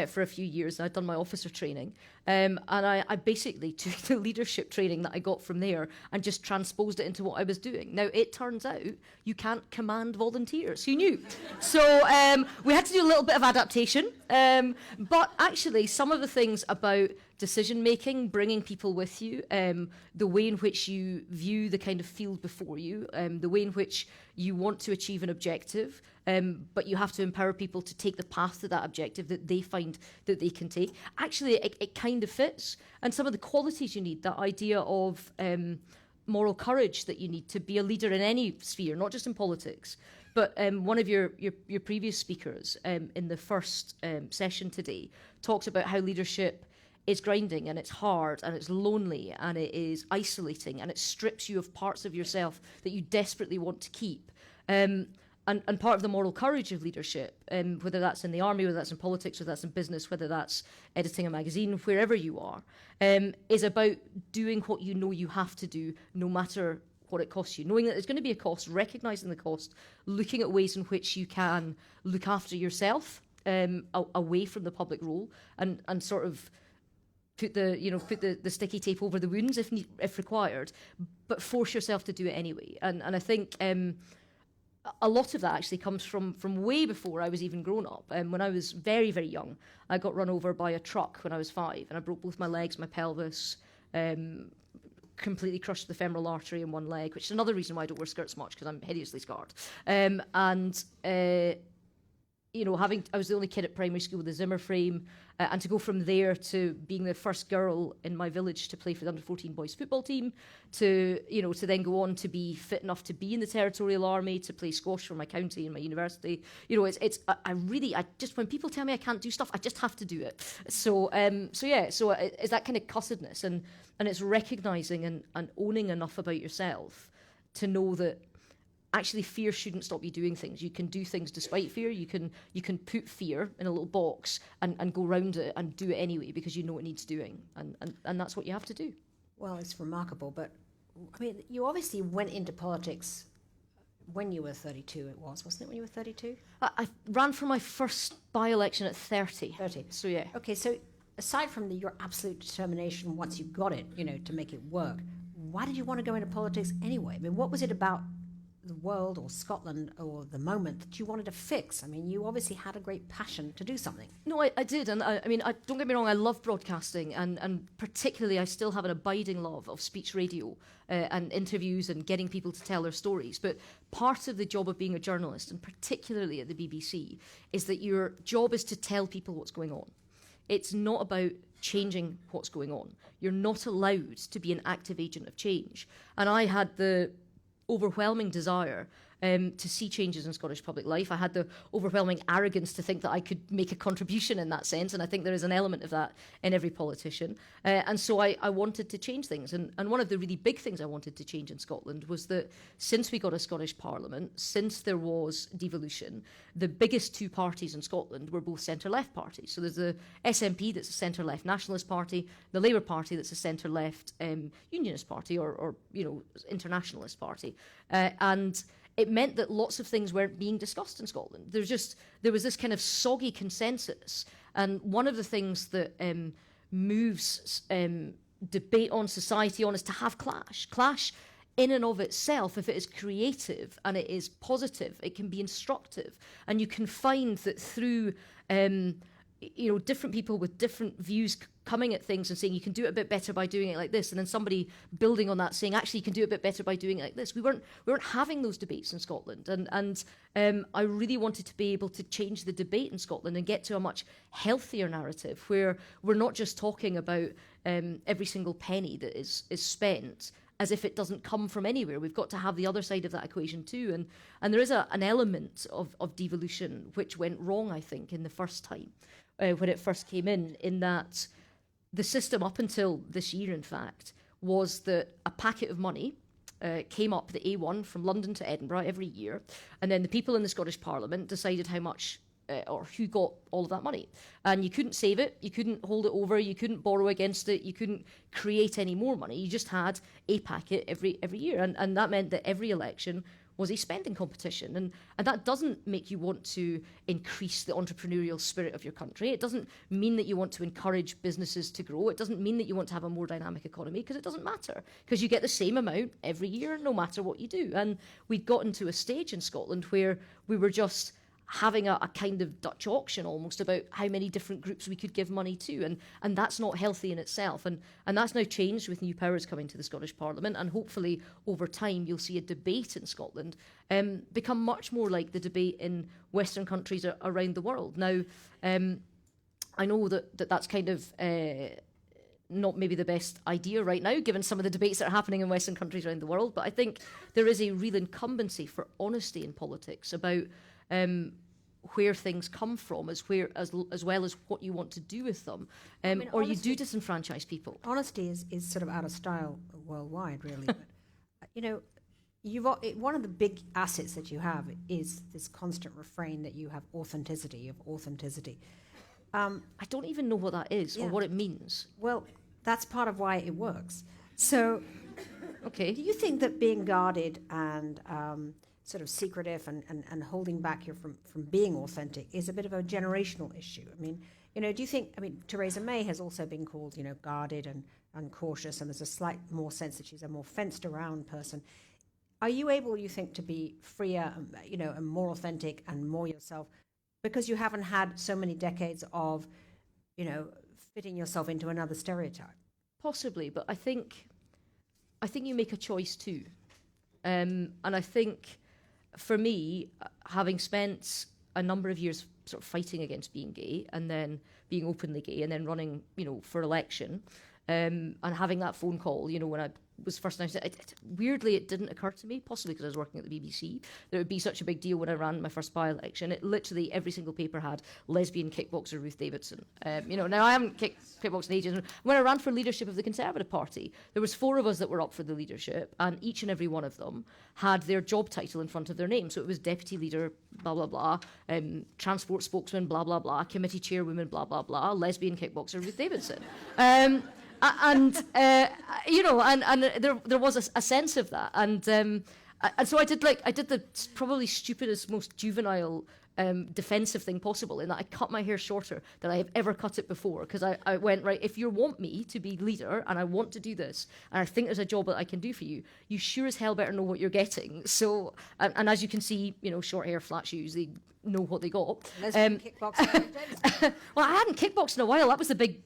for a few years, and I'd done my officer training. And I basically took the leadership training that I got from there and just transposed it into what I was doing. Now, it turns out you can't command volunteers. Who knew? So we had to do a little bit of adaptation. But actually, some of the things about decision-making, bringing people with you, the way in which you view the kind of field before you, the way in which you want to achieve an objective, but you have to empower people to take the path to that objective that they find that they can take. Actually, it kind of fits. And some of the qualities you need, that idea of moral courage that you need to be a leader in any sphere, not just in politics. But one of your previous speakers in the first session today talked about how leadership is grinding, and it's hard, and it's lonely, and it is isolating, and it strips you of parts of yourself that you desperately want to keep. And part of the moral courage of leadership, whether that's in the army, whether that's in politics, whether that's in business, whether that's editing a magazine, wherever you are, is about doing what you know you have to do, no matter what it costs you. Knowing that there's going to be a cost, recognising the cost, looking at ways in which you can look after yourself away from the public role, and sort of put the sticky tape over the wounds if required, but force yourself to do it anyway. And I think a lot of that actually comes from way before I was even grown up. When I was very, very young, I got run over by a truck when I was 5, and I broke both my legs, my pelvis, completely crushed the femoral artery in one leg, which is another reason why I don't wear skirts much, because I'm hideously scarred. I was the only kid at primary school with a Zimmer frame, and to go from there to being the first girl in my village to play for the under-14 boys football team, to then go on to be fit enough to be in the Territorial Army, to play squash for my county and my university. I just, when people tell me I can't do stuff, I just have to do it. So it's that kind of cussedness, and it's recognising and owning enough about yourself to know that actually fear shouldn't stop you doing things. You can do things despite fear. You can put fear in a little box and go around it and do it anyway because you know it needs doing, and that's what you have to do. Well, it's remarkable, but I mean, you obviously went into politics when you were 32, wasn't it, when you were 32? I ran for my first by-election at 30. 30. So, yeah. Okay, so aside from your absolute determination once you got it, to make it work, why did you want to go into politics anyway? I mean, what was it about the world or Scotland or the moment that you wanted to fix? I mean, you obviously had a great passion to do something. No, I did, and I mean, don't get me wrong, I love broadcasting, and particularly I still have an abiding love of speech radio and interviews and getting people to tell their stories. But part of the job of being a journalist, and particularly at the BBC, is that your job is to tell people what's going on. It's not about changing what's going on. You're not allowed to be an active agent of change. And I had the overwhelming desire to see changes in Scottish public life. I had the overwhelming arrogance to think that I could make a contribution in that sense, and I think there is an element of that in every politician. And so I wanted to change things. And one of the really big things I wanted to change in Scotland was that since we got a Scottish Parliament, since there was devolution, the biggest two parties in Scotland were both centre-left parties. So there's the SNP, that's a centre-left nationalist party, the Labour Party, that's a centre-left Unionist party or internationalist party. And it meant that lots of things weren't being discussed in Scotland. There was this kind of soggy consensus. And one of the things that moves debate on, society on, is to have clash. Clash in and of itself, if it is creative and it is positive, it can be instructive. And you can find that through different people with different views coming at things and saying you can do it a bit better by doing it like this, and then somebody building on that saying actually you can do it a bit better by doing it like this. We weren't having those debates in Scotland, and I really wanted to be able to change the debate in Scotland and get to a much healthier narrative where we're not just talking about every single penny that is spent as if it doesn't come from anywhere. We've got to have the other side of that equation too, and there is an element of devolution which went wrong, I think, in the first time when it first came in that the system up until this year, in fact, was that a packet of money came up the A1 from London to Edinburgh every year, and then the people in the Scottish Parliament decided how much or who got all of that money. And you couldn't save it, you couldn't hold it over, you couldn't borrow against it, you couldn't create any more money. You just had a packet every year. And that meant that every election was a spending competition. And that doesn't make you want to increase the entrepreneurial spirit of your country. It doesn't mean that you want to encourage businesses to grow. It doesn't mean that you want to have a more dynamic economy, because it doesn't matter, because you get the same amount every year no matter what you do. And we'd gotten to a stage in Scotland where we were just having a kind of Dutch auction almost about how many different groups we could give money to, and that's not healthy in itself, and that's now changed with new powers coming to the Scottish Parliament, and hopefully over time you'll see a debate in Scotland become much more like the debate in Western countries around the world. Now, I know that's kind of not maybe the best idea right now, given some of the debates that are happening in Western countries around the world, but I think there is a real incumbency for honesty in politics about where things come from, as well as what you want to do with them, or honesty, you do disenfranchise people. Honesty is sort of out of style worldwide, really. But one of the big assets that you have is this constant refrain that you have authenticity. I don't even know what that is or what it means. Well, that's part of why it works. So, okay, do you think that being guarded and sort of secretive and holding back you from being authentic is a bit of a generational issue? I mean, do you think, Theresa May has also been called, guarded and cautious, and there's a slight more sense that she's a more fenced around person. Are you able, you think, to be freer, and more authentic and more yourself because you haven't had so many decades of, fitting yourself into another stereotype? Possibly, but I think you make a choice too. And I think, for me, having spent a number of years sort of fighting against being gay and then being openly gay and then running, for election, and having that phone call, when I was first announced, weirdly it didn't occur to me, possibly because I was working at the BBC, that it would be such a big deal when I ran my first by-election. It literally, every single paper had lesbian kickboxer Ruth Davidson. Now I haven't kickboxed in ages. When I ran for leadership of the Conservative Party, there was 4 of us that were up for the leadership, and each and every one of them had their job title in front of their name. So it was deputy leader, blah, blah, blah, transport spokesman, blah, blah, blah, committee chairwoman, blah, blah, blah, lesbian kickboxer Ruth Davidson. And there was a sense of that, and so I did the probably stupidest, most juvenile defensive thing possible, in that I cut my hair shorter than I have ever cut it before, because I went, right, if you want me to be leader and I want to do this and I think there's a job that I can do for you, you sure as hell better know what you're getting. So and as you can see, short hair, flat shoes, they know what they got. Well, I hadn't kickboxed in a while. That was the big,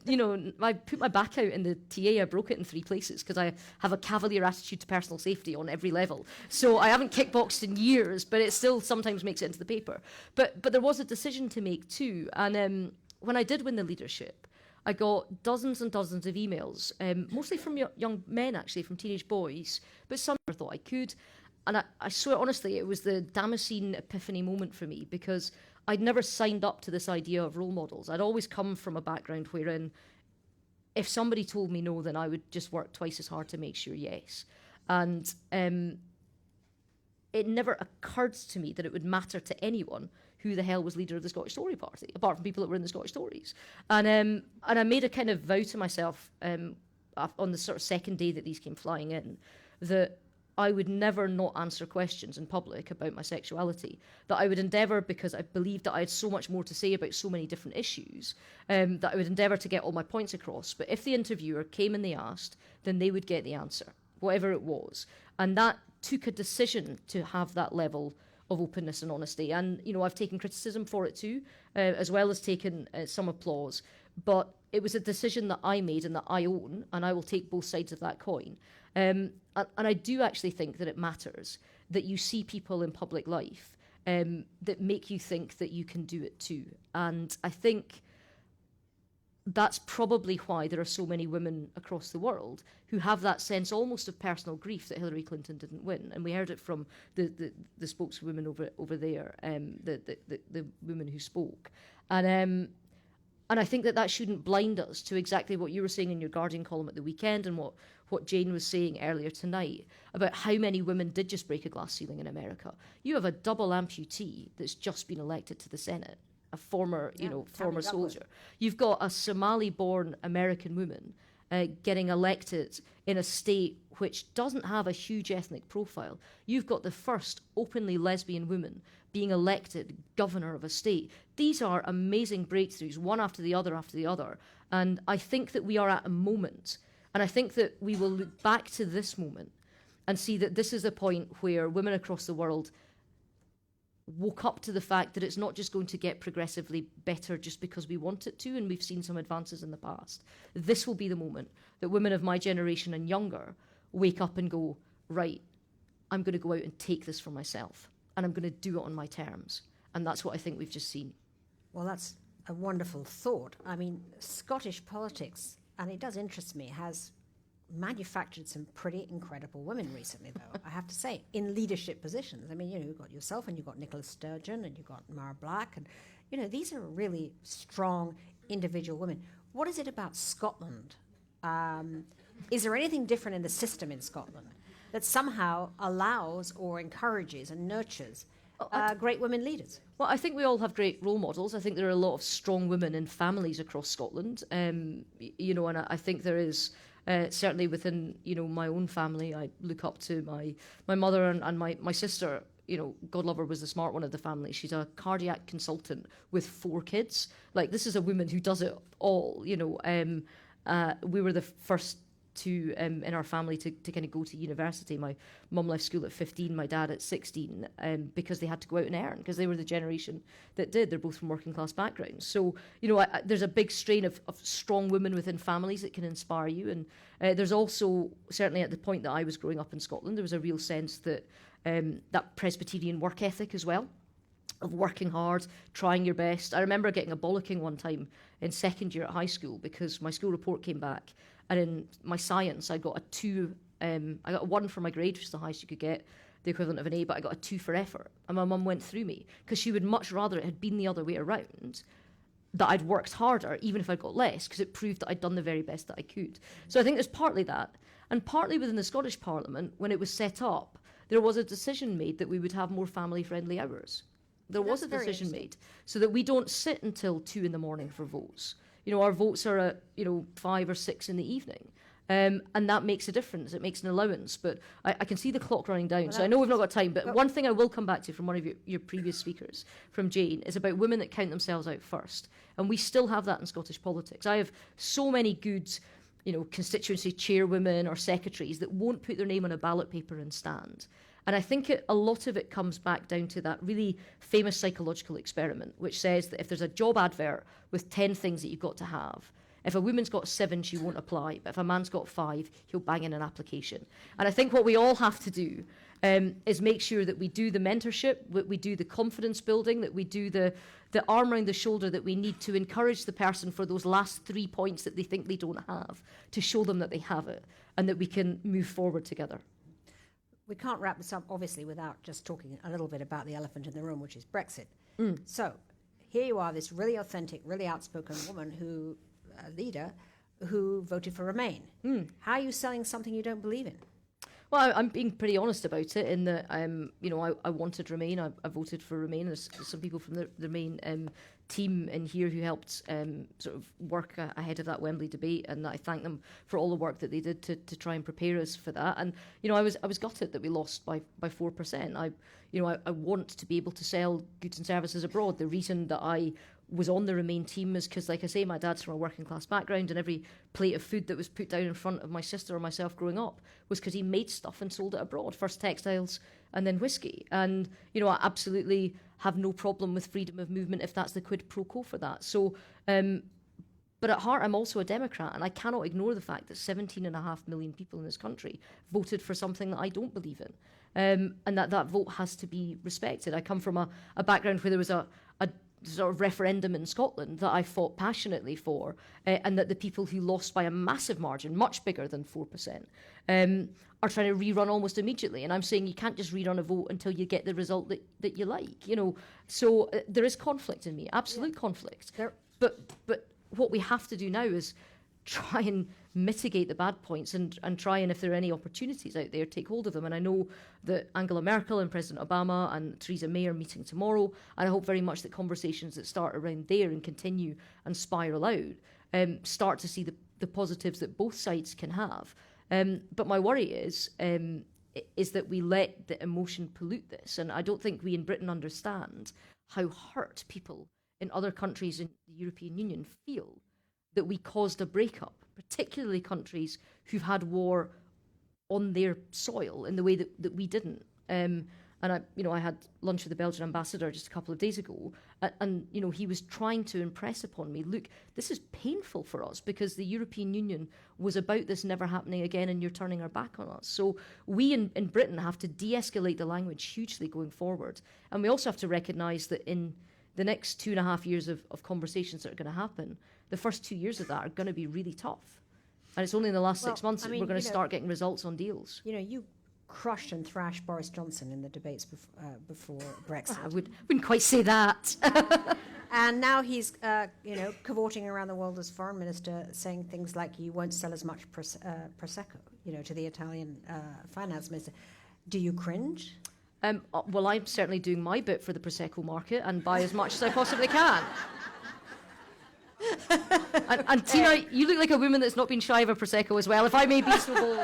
I put my back out in the TA. I broke it in 3 places because I have a cavalier attitude to personal safety on every level. So I haven't kickboxed in years, but it still sometimes makes it into the paper. But there was a decision to make too. And when I did win the leadership, I got dozens and dozens of emails, mostly from young men, actually, from teenage boys, but some never thought I could. I swear honestly, it was the Damascene epiphany moment for me, because I'd never signed up to this idea of role models. I'd always come from a background wherein if somebody told me no, then I would just work twice as hard to make sure yes. And it never occurred to me that it would matter to anyone who the hell was leader of the Scottish Tory Party, apart from people that were in the Scottish Tories. And I made a kind of vow to myself on the sort of second day that these came flying in, that I would never not answer questions in public about my sexuality, that I would endeavour, because I believed that I had so much more to say about so many different issues, that I would endeavour to get all my points across. But if the interviewer came and they asked, then they would get the answer, whatever it was. And that took a decision to have that level of openness and honesty. And, you know, I've taken criticism for it too, as well as taken some applause. But it was a decision that I made and that I own, and I will take both sides of that coin. And I do actually think that it matters that you see people in public life that make you think that you can do it too. And I think that's probably why there are so many women across the world who have that sense almost of personal grief that Hillary Clinton didn't win. And we heard it from the spokeswoman over there, the woman who spoke. And I think that shouldn't blind us to exactly what you were saying in your Guardian column at the weekend, and what Jane was saying earlier tonight about how many women did just break a glass ceiling in America. You have a double amputee that's just been elected to the Senate, a former soldier. You've got a Somali-born American woman getting elected in a state which doesn't have a huge ethnic profile. You've got the first openly lesbian woman being elected governor of a state. These are amazing breakthroughs, one after the other. And I think that we are at a moment, and I think that we will look back to this moment and see that this is a point where women across the world woke up to the fact that it's not just going to get progressively better just because we want it to, and we've seen some advances in the past. This will be the moment that women of my generation and younger wake up and go, right, I'm going to go out and take this for myself, and I'm going to do it on my terms. And that's what I think we've just seen. Well, that's a wonderful thought. I mean, Scottish politics, and it does interest me, has manufactured some pretty incredible women recently, though, I have to say, in leadership positions. I mean, you know, you've got yourself, and you've got Nicola Sturgeon, and you've got Mara Black, and, you know, these are really strong individual women. What is it about Scotland? Is there anything different in the system in Scotland that somehow allows or encourages and nurtures great women leaders? Well, I think we all have great role models. I think there are a lot of strong women in families across Scotland, you know, and I think there is certainly within, you know, my own family. I look up to my mother and my sister. You know, God love her, was the smart one of the family. She's a cardiac consultant with 4 kids. Like, this is a woman who does it all, you know. We were the first to in our family to kind of go to university. My mum left school at 15, my dad at 16, because they had to go out and earn, because they were the generation that did. They're both from working class backgrounds. So, you know, there's a big strain of strong women within families that can inspire you. And there's also, certainly at the point that I was growing up in Scotland, there was a real sense that that Presbyterian work ethic as well, of working hard, trying your best. I remember getting a bollocking one time in second year at high school because my school report came back, and in my science I got a 2. I got a 1 for my grade, which is the highest you could get, the equivalent of an A, but I got a 2 for effort. And my mum went through me because she would much rather it had been the other way around, that I'd worked harder even if I'd got less, because it proved that I'd done the very best that I could. So I think there's partly that, and partly within the Scottish Parliament, when it was set up, there was a decision made that we would have more family-friendly hours. There was a decision made so that we don't sit until 2 a.m. for votes. You know, our votes are at, you know, 5 or 6 in the evening. And that makes a difference. It makes an allowance. But I can see the clock running down, well, so I know we've not got time. But one thing I will come back to from one of your previous speakers, from Jane, is about women that count themselves out first. And we still have that in Scottish politics. I have so many good, you know, constituency chairwomen or secretaries that won't put their name on a ballot paper and stand. And I think a lot of it comes back down to that really famous psychological experiment, which says that if there's a job advert with 10 things that you've got to have, if a woman's got 7, she won't apply. But if a man's got 5, he'll bang in an application. And I think what we all have to do is make sure that we do the mentorship, that we do the confidence building, that we do the arm around the shoulder that we need to encourage the person for those last 3 points that they think they don't have, to show them that they have it, and that we can move forward together. we can't wrap this up, obviously, without just talking a little bit about the elephant in the room, which is Brexit. So here you are, this really authentic, really outspoken woman who, leader, who voted for Remain. How are you selling something you don't believe in? Well, I'm being pretty honest about it in that, I wanted Remain. I voted for Remain. There's some people from the Remain team in here who helped sort of work ahead of that Wembley debate, and I thank them for all the work that they did to try and prepare us for that. And I was gutted that we lost by 4%. I want to be able to sell goods and services abroad. The reason that I was on the Remain team is because, like I say, my dad's from a working class background, and every plate of food that was put down in front of my sister or myself growing up was because he made stuff and sold it abroad, first textiles and then whiskey. And I absolutely have no problem with freedom of movement if that's the quid pro quo for that. So but at heart I'm also a Democrat, and I cannot ignore the fact that 17.5 million people in this country voted for something that I don't believe in, and that vote has to be respected. I come from a background where there was a sort of referendum in Scotland that I fought passionately for, and that the people who lost by a massive margin, much bigger than 4%, are trying to rerun almost immediately. And I'm saying you can't just rerun a vote until you get the result that you like, So there is conflict in me, absolute conflict. But what we have to do now is try and mitigate the bad points and try and, if there are any opportunities out there, take hold of them. And I know that Angela Merkel and President Obama and Theresa May are meeting tomorrow, and I hope very much that conversations that start around there and continue and spiral out start to see the positives that both sides can have. But my worry is that we let the emotion pollute this, and I don't think we in Britain understand how hurt people in other countries in the European Union feel that we caused a breakup, particularly countries who've had war on their soil in the way that we didn't. And I had lunch with the Belgian ambassador just a couple of days ago, and he was trying to impress upon me, look, this is painful for us because the European Union was about this never happening again, and you're turning our back on us. So we in Britain have to de-escalate the language hugely going forward. And we also have to recognise that in the next 2.5 years of conversations that are going to happen, the first 2 years of that are going to be really tough. And it's only in the last 6 months that we're going to start getting results on deals. You crushed and thrashed Boris Johnson in the debates before Brexit. I wouldn't quite say that. And now he's, cavorting around the world as foreign minister, saying things like, you won't sell as much Prosecco, to the Italian finance minister. Do you cringe? Well, I'm certainly doing my bit for the Prosecco market and buy as much as I possibly can. and Tina, you look like a woman that's not been shy of a Prosecco as well, if I may be so bold.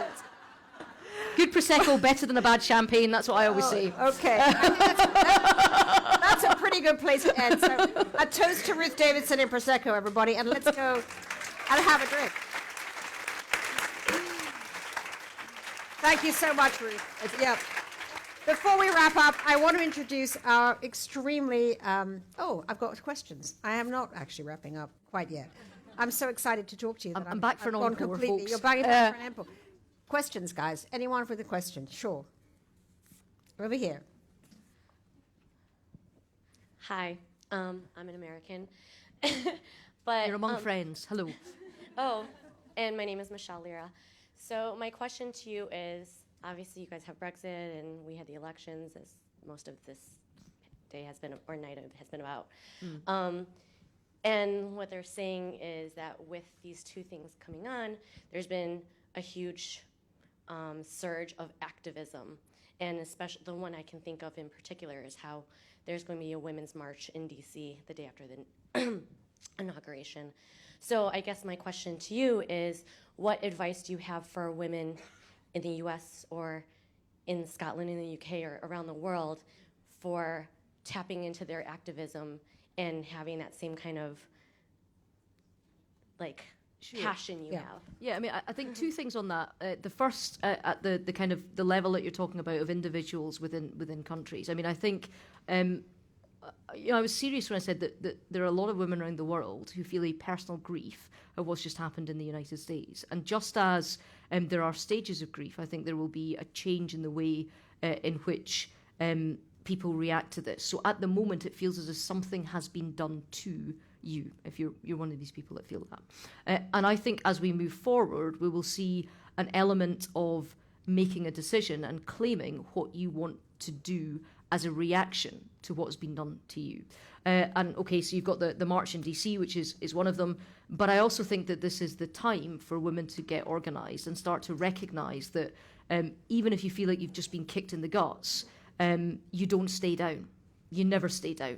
Good Prosecco, better than a bad champagne, that's what I always say. Okay. That's a pretty good place to end. So a toast to Ruth Davidson and Prosecco, everybody, and let's go and have a drink. Thank you so much, Ruth. Yep. Before we wrap up, I want to introduce our extremely... I've got questions. I am not actually wrapping up quite yet. I'm so excited to talk to you. I'm back for an encore, completely. folks. You're back for an encore. Questions, guys. Anyone with a question? Sure. Over here. Hi. I'm an American. But you're among friends. Hello. Oh, and my name is Michelle Lira. So my question to you is, obviously you guys have Brexit and we had the elections, as most of this day has been, or night has been about. And what they're saying is that with these two things coming on, there's been a huge surge of activism. And especially the one I can think of in particular is how there's going to be a women's march in DC the day after the inauguration. So I guess my question to you is, what advice do you have for women in the US or in Scotland, in the UK, or around the world for tapping into their activism and having that same kind of passion you have? Yeah, I mean, I think two things on that. The first, at the kind of the level that you're talking about of individuals within countries. I mean, I think, I was serious when I said that there are a lot of women around the world who feel a personal grief of what's just happened in the United States. And just as there are stages of grief, I think there will be a change in the way in which people react to this. So at the moment, it feels as if something has been done to you, if you're one of these people that feel that. And I think as we move forward, we will see an element of making a decision and claiming what you want to do as a reaction to what's been done to you. And okay, so you've got the march in DC, which is one of them, but I also think that this is the time for women to get organised and start to recognise that even if you feel like you've just been kicked in the guts, you don't stay down. You never stay down.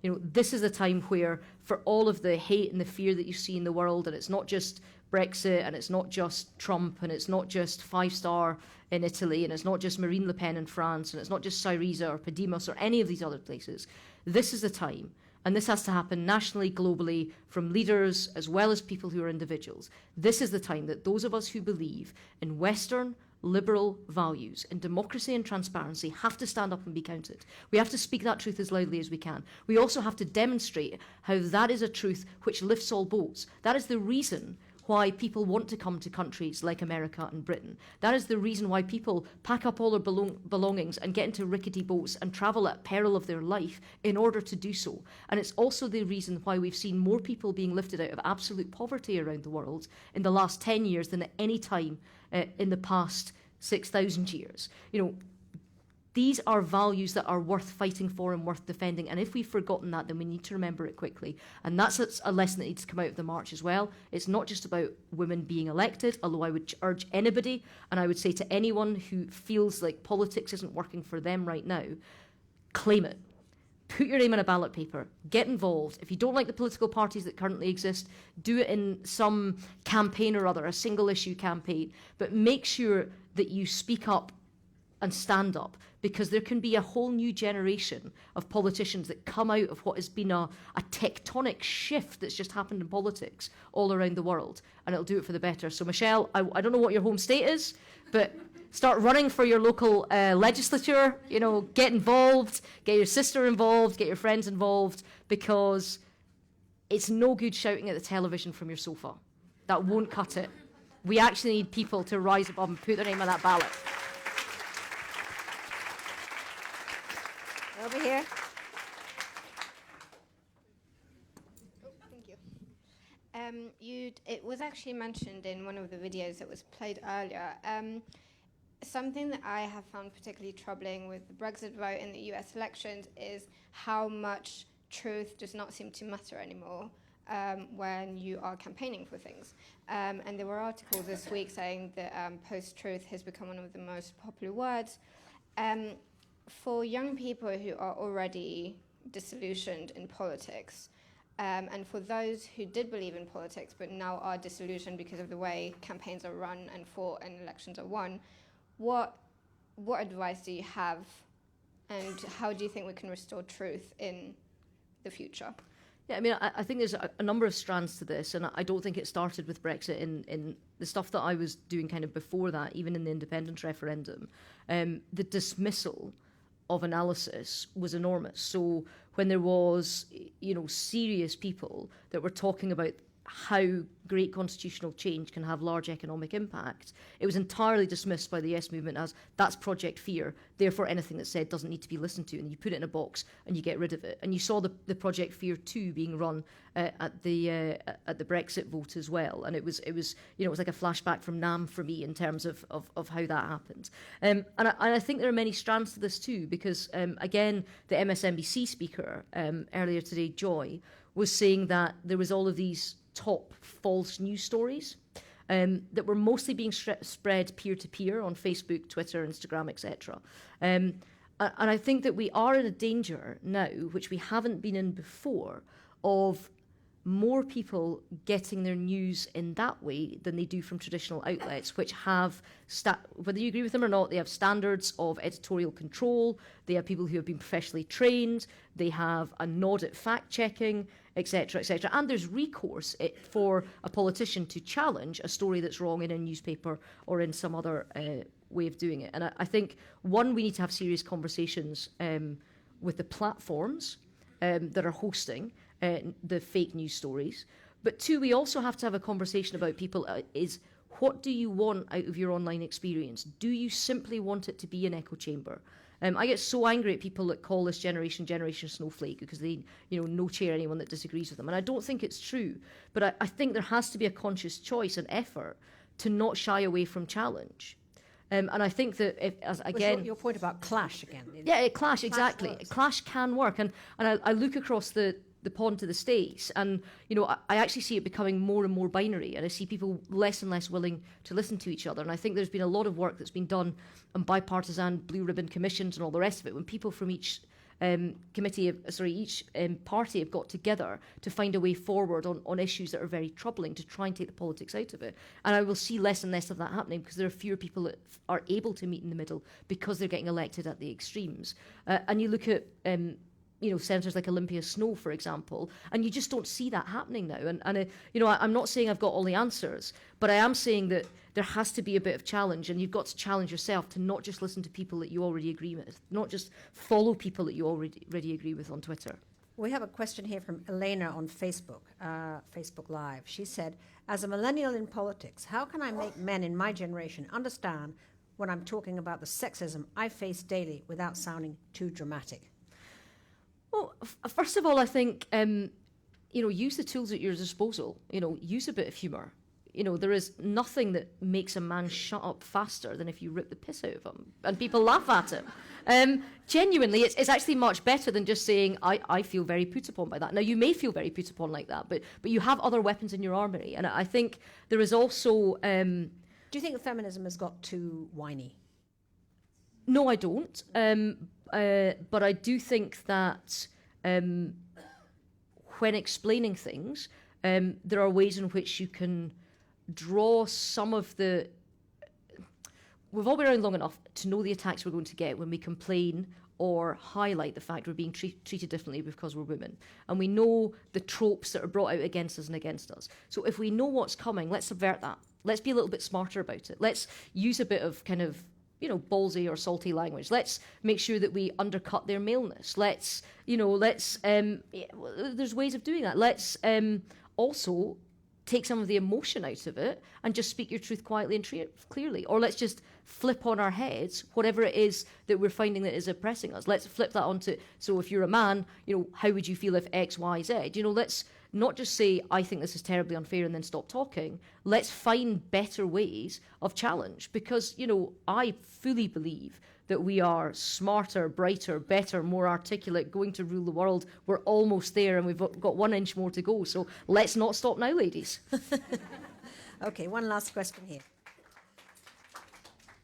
You know, this is a time where, for all of the hate and the fear that you see in the world, and it's not just Brexit, and it's not just Trump, and it's not just Five Star in Italy, and it's not just Marine Le Pen in France, and it's not just Syriza or Podemos or any of these other places. This is the time, and this has to happen nationally, globally, from leaders as well as people who are individuals. This is the time that those of us who believe in Western liberal values, in democracy and transparency, have to stand up and be counted. We have to speak that truth as loudly as we can. We also have to demonstrate how that is a truth which lifts all boats. That is the reason why people want to come to countries like America and Britain. That is the reason why people pack up all their belongings and get into rickety boats and travel at peril of their life in order to do so. And it's also the reason why we've seen more people being lifted out of absolute poverty around the world in the last 10 years than at any time in the past 6,000 years. You know, these are values that are worth fighting for and worth defending. And if we've forgotten that, then we need to remember it quickly. And that's a lesson that needs to come out of the march as well. It's not just about women being elected, although I would urge anybody, and I would say to anyone who feels like politics isn't working for them right now, claim it. Put your name on a ballot paper. Get involved. If you don't like the political parties that currently exist, do it in some campaign or other, a single issue campaign. But make sure that you speak up and stand up, because there can be a whole new generation of politicians that come out of what has been a tectonic shift that's just happened in politics all around the world, and it'll do it for the better. So Michelle, I don't know what your home state is, but start running for your local legislature, you know, get involved, get your sister involved, get your friends involved, because it's no good shouting at the television from your sofa. That won't cut it. We actually need people to rise above and put their name on that ballot. Over here. Oh, thank you. It was actually mentioned in one of the videos that was played earlier. Something that I have found particularly troubling with the Brexit vote in the US elections is how much truth does not seem to matter anymore when you are campaigning for things. And there were articles this week saying that post-truth has become one of the most popular words. For young people who are already disillusioned in politics, and for those who did believe in politics but now are disillusioned because of the way campaigns are run and fought and elections are won, what advice do you have, and how do you think we can restore truth in the future? Yeah, I mean, I think there's a number of strands to this, and I don't think it started with Brexit. In the stuff that I was doing kind of before that, even in the independence referendum, the dismissal of analysis was enormous. So when there was, you know, serious people that were talking about how great constitutional change can have large economic impact, it was entirely dismissed by the Yes movement as that's Project Fear, therefore anything that's said doesn't need to be listened to, and you put it in a box and you get rid of it. And you saw the Project Fear 2 being run at the Brexit vote as well, and it was you know, it was like a flashback from Nam for me in terms of how that happened. And I think there are many strands to this too, because again, the MSNBC speaker earlier today, Joy, was saying that there was all of these top false news stories that were mostly being spread peer-to-peer on Facebook, Twitter, Instagram, etc. And I think that we are in a danger now, which we haven't been in before, of more people getting their news in that way than they do from traditional outlets, which have, whether you agree with them or not, they have standards of editorial control, they have people who have been professionally trained, they have a nod at fact-checking, etc., etc. And there's recourse for a politician to challenge a story that's wrong in a newspaper or in some other way of doing it. And I think, one, we need to have serious conversations with the platforms that are hosting the fake news stories. But two, we also have to have a conversation about people is, what do you want out of your online experience? Do you simply want it to be an echo chamber? I get so angry at people that call this generation Snowflake because they, you know, no chair anyone that disagrees with them. And I don't think it's true. But I think there has to be a conscious choice and effort to not shy away from challenge. And I think that, again... Your point about clash again. Yeah, clash, exactly. Clash can work. And I look across the pond to the States, and I actually see it becoming more and more binary, and I see people less and less willing to listen to each other. And I think there's been a lot of work that's been done on bipartisan blue ribbon commissions and all the rest of it, when people from each each party have got together to find a way forward on issues that are very troubling, to try and take the politics out of it. And I will see less and less of that happening, because there are fewer people that are able to meet in the middle because they're getting elected at the extremes. And you look at senators like Olympia Snowe, for example, and you just don't see that happening now. And I'm not saying I've got all the answers, but I am saying that there has to be a bit of challenge, and you've got to challenge yourself to not just listen to people that you already agree with, not just follow people that you already agree with on Twitter. We have a question here from Elena on Facebook, Facebook Live. She said, as a millennial in politics, how can I make men in my generation understand when I'm talking about the sexism I face daily without sounding too dramatic? Well, first of all, I think, use the tools at your disposal. Use a bit of humour. There is nothing that makes a man shut up faster than if you rip the piss out of him and people laugh at him. Genuinely, it's actually much better than just saying, I feel very put upon by that. Now, you may feel very put upon like that, but you have other weapons in your armoury. And I think there is also... Do you think feminism has got too whiny? No, I don't. But I do think that when explaining things, there are ways in which you can draw some of the... We've all been around long enough to know the attacks we're going to get when we complain or highlight the fact we're being treated differently because we're women. And we know the tropes that are brought out against us and against us. So if we know what's coming, let's subvert that. Let's be a little bit smarter about it. Let's use a bit of kind of ballsy or salty language. Let's make sure that we undercut their maleness. There's ways of doing that. Let's also take some of the emotion out of it and just speak your truth quietly and clearly. Or let's just flip on our heads whatever it is that we're finding that is oppressing us. Let's flip that onto, so if you're a man, how would you feel if X, Y, Z? Let's not just say, I think this is terribly unfair and then stop talking. Let's find better ways of challenge, because, I fully believe that we are smarter, brighter, better, more articulate, going to rule the world. We're almost there, and we've got 1 inch more to go. So let's not stop now, ladies. Okay, one last question here.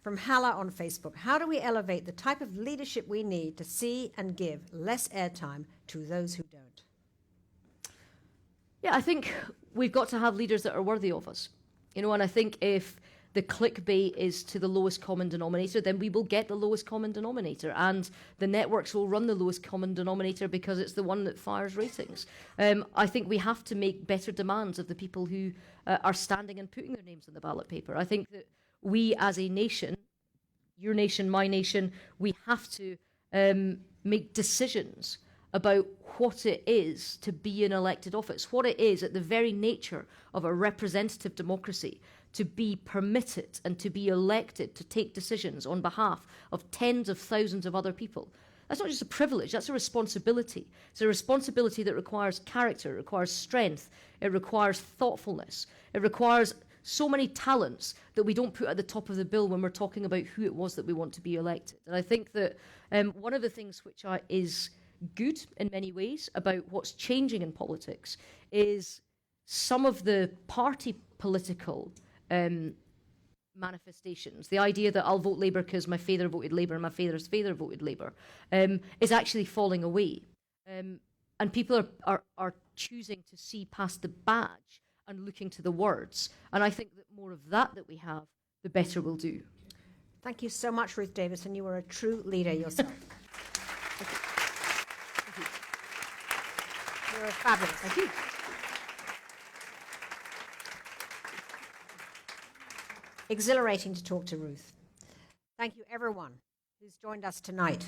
From Hala on Facebook. How do we elevate the type of leadership we need to see and give less airtime to those who don't? Yeah, I think we've got to have leaders that are worthy of us. And I think if the clickbait is to the lowest common denominator, then we will get the lowest common denominator, and the networks will run the lowest common denominator because it's the one that fires ratings. I think we have to make better demands of the people who are standing and putting their names on the ballot paper. I think that we as a nation, your nation, my nation, we have to make decisions about what it is to be in elected office, what it is at the very nature of a representative democracy to be permitted and to be elected to take decisions on behalf of tens of thousands of other people. That's not just a privilege, that's a responsibility. It's a responsibility that requires character, it requires strength, it requires thoughtfulness, it requires so many talents that we don't put at the top of the bill when we're talking about who it was that we want to be elected. And I think that one of the things which is good in many ways about what's changing in politics is some of the party political manifestations. The idea that I'll vote Labour because my father voted Labour and my father's father voted Labour is actually falling away. And people are choosing to see past the badge and looking to the words. And I think that more of that we have, the better we'll do. Thank you so much, Ruth Davidson. You are a true leader yourself. You're fabulous. Thank you. Exhilarating to talk to Ruth. Thank you, everyone who's joined us tonight.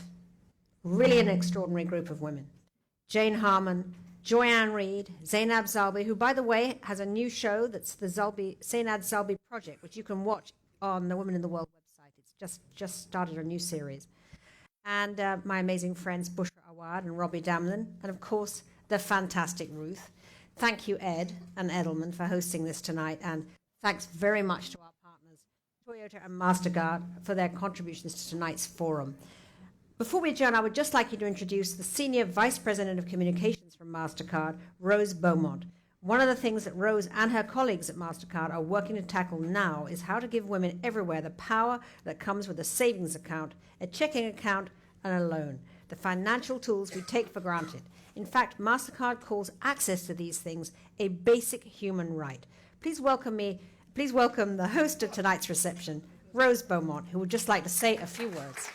Really an extraordinary group of women. Jane Harman, Joy-Ann Reid, Zainab Salbi, who, by the way, has a new show that's the Zainab Salbi Project, which you can watch on the Women in the World website. It's just started a new series. And my amazing friends Bushra Awad and Robi Damelin, and of course, the fantastic Ruth. Thank you, Ed and Edelman, for hosting this tonight, and thanks very much to our partners, Toyota and MasterCard for their contributions to tonight's forum. Before we adjourn, I would just like you to introduce the Senior Vice President of Communications from MasterCard, Rose Beaumont. One of the things that Rose and her colleagues at MasterCard are working to tackle now is how to give women everywhere the power that comes with a savings account, a checking account, and a loan, the financial tools we take for granted. In fact, MasterCard calls access to these things a basic human right. Please welcome the host of tonight's reception, Rose Beaumont, who would just like to say a few words.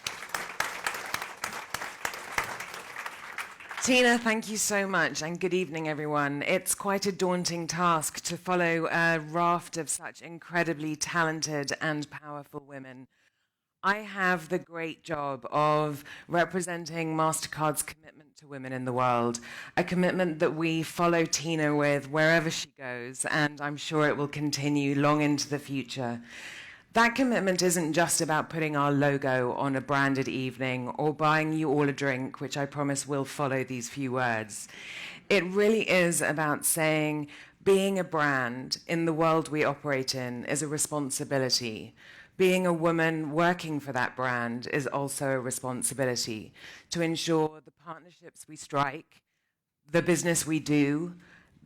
Tina, thank you so much, and good evening, everyone. It's quite a daunting task to follow a raft of such incredibly talented and powerful women. I have the great job of representing MasterCard's commitment to women in the world, a commitment that we follow Tina with wherever she goes, and I'm sure it will continue long into the future. That commitment isn't just about putting our logo on a branded evening or buying you all a drink, which I promise will follow these few words. It really is about saying being a brand in the world we operate in is a responsibility. Being a woman working for that brand is also a responsibility to ensure the partnerships we strike, the business we do,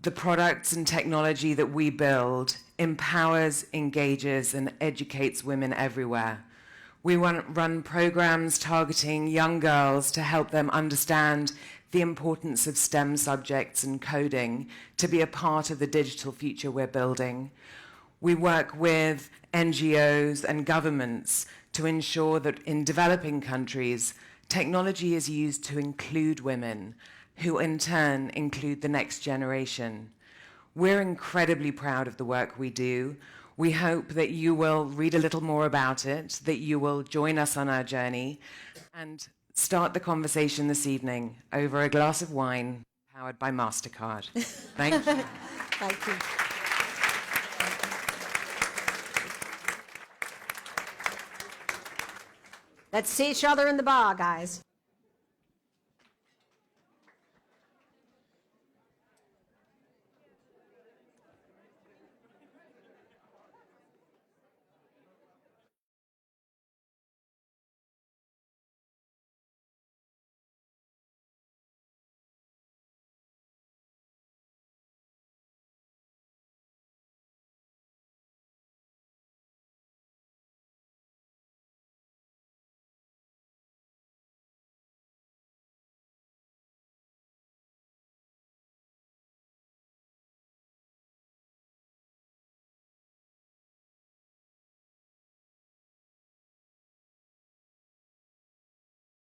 the products and technology that we build empowers, engages, and educates women everywhere. We run programs targeting young girls to help them understand the importance of STEM subjects and coding to be a part of the digital future we're building. We work with NGOs and governments to ensure that in developing countries, technology is used to include women, who in turn include the next generation. We're incredibly proud of the work we do. We hope that you will read a little more about it, that you will join us on our journey, and start the conversation this evening over a glass of wine powered by MasterCard. Thank you. Thank you. Let's see each other in the bar, guys.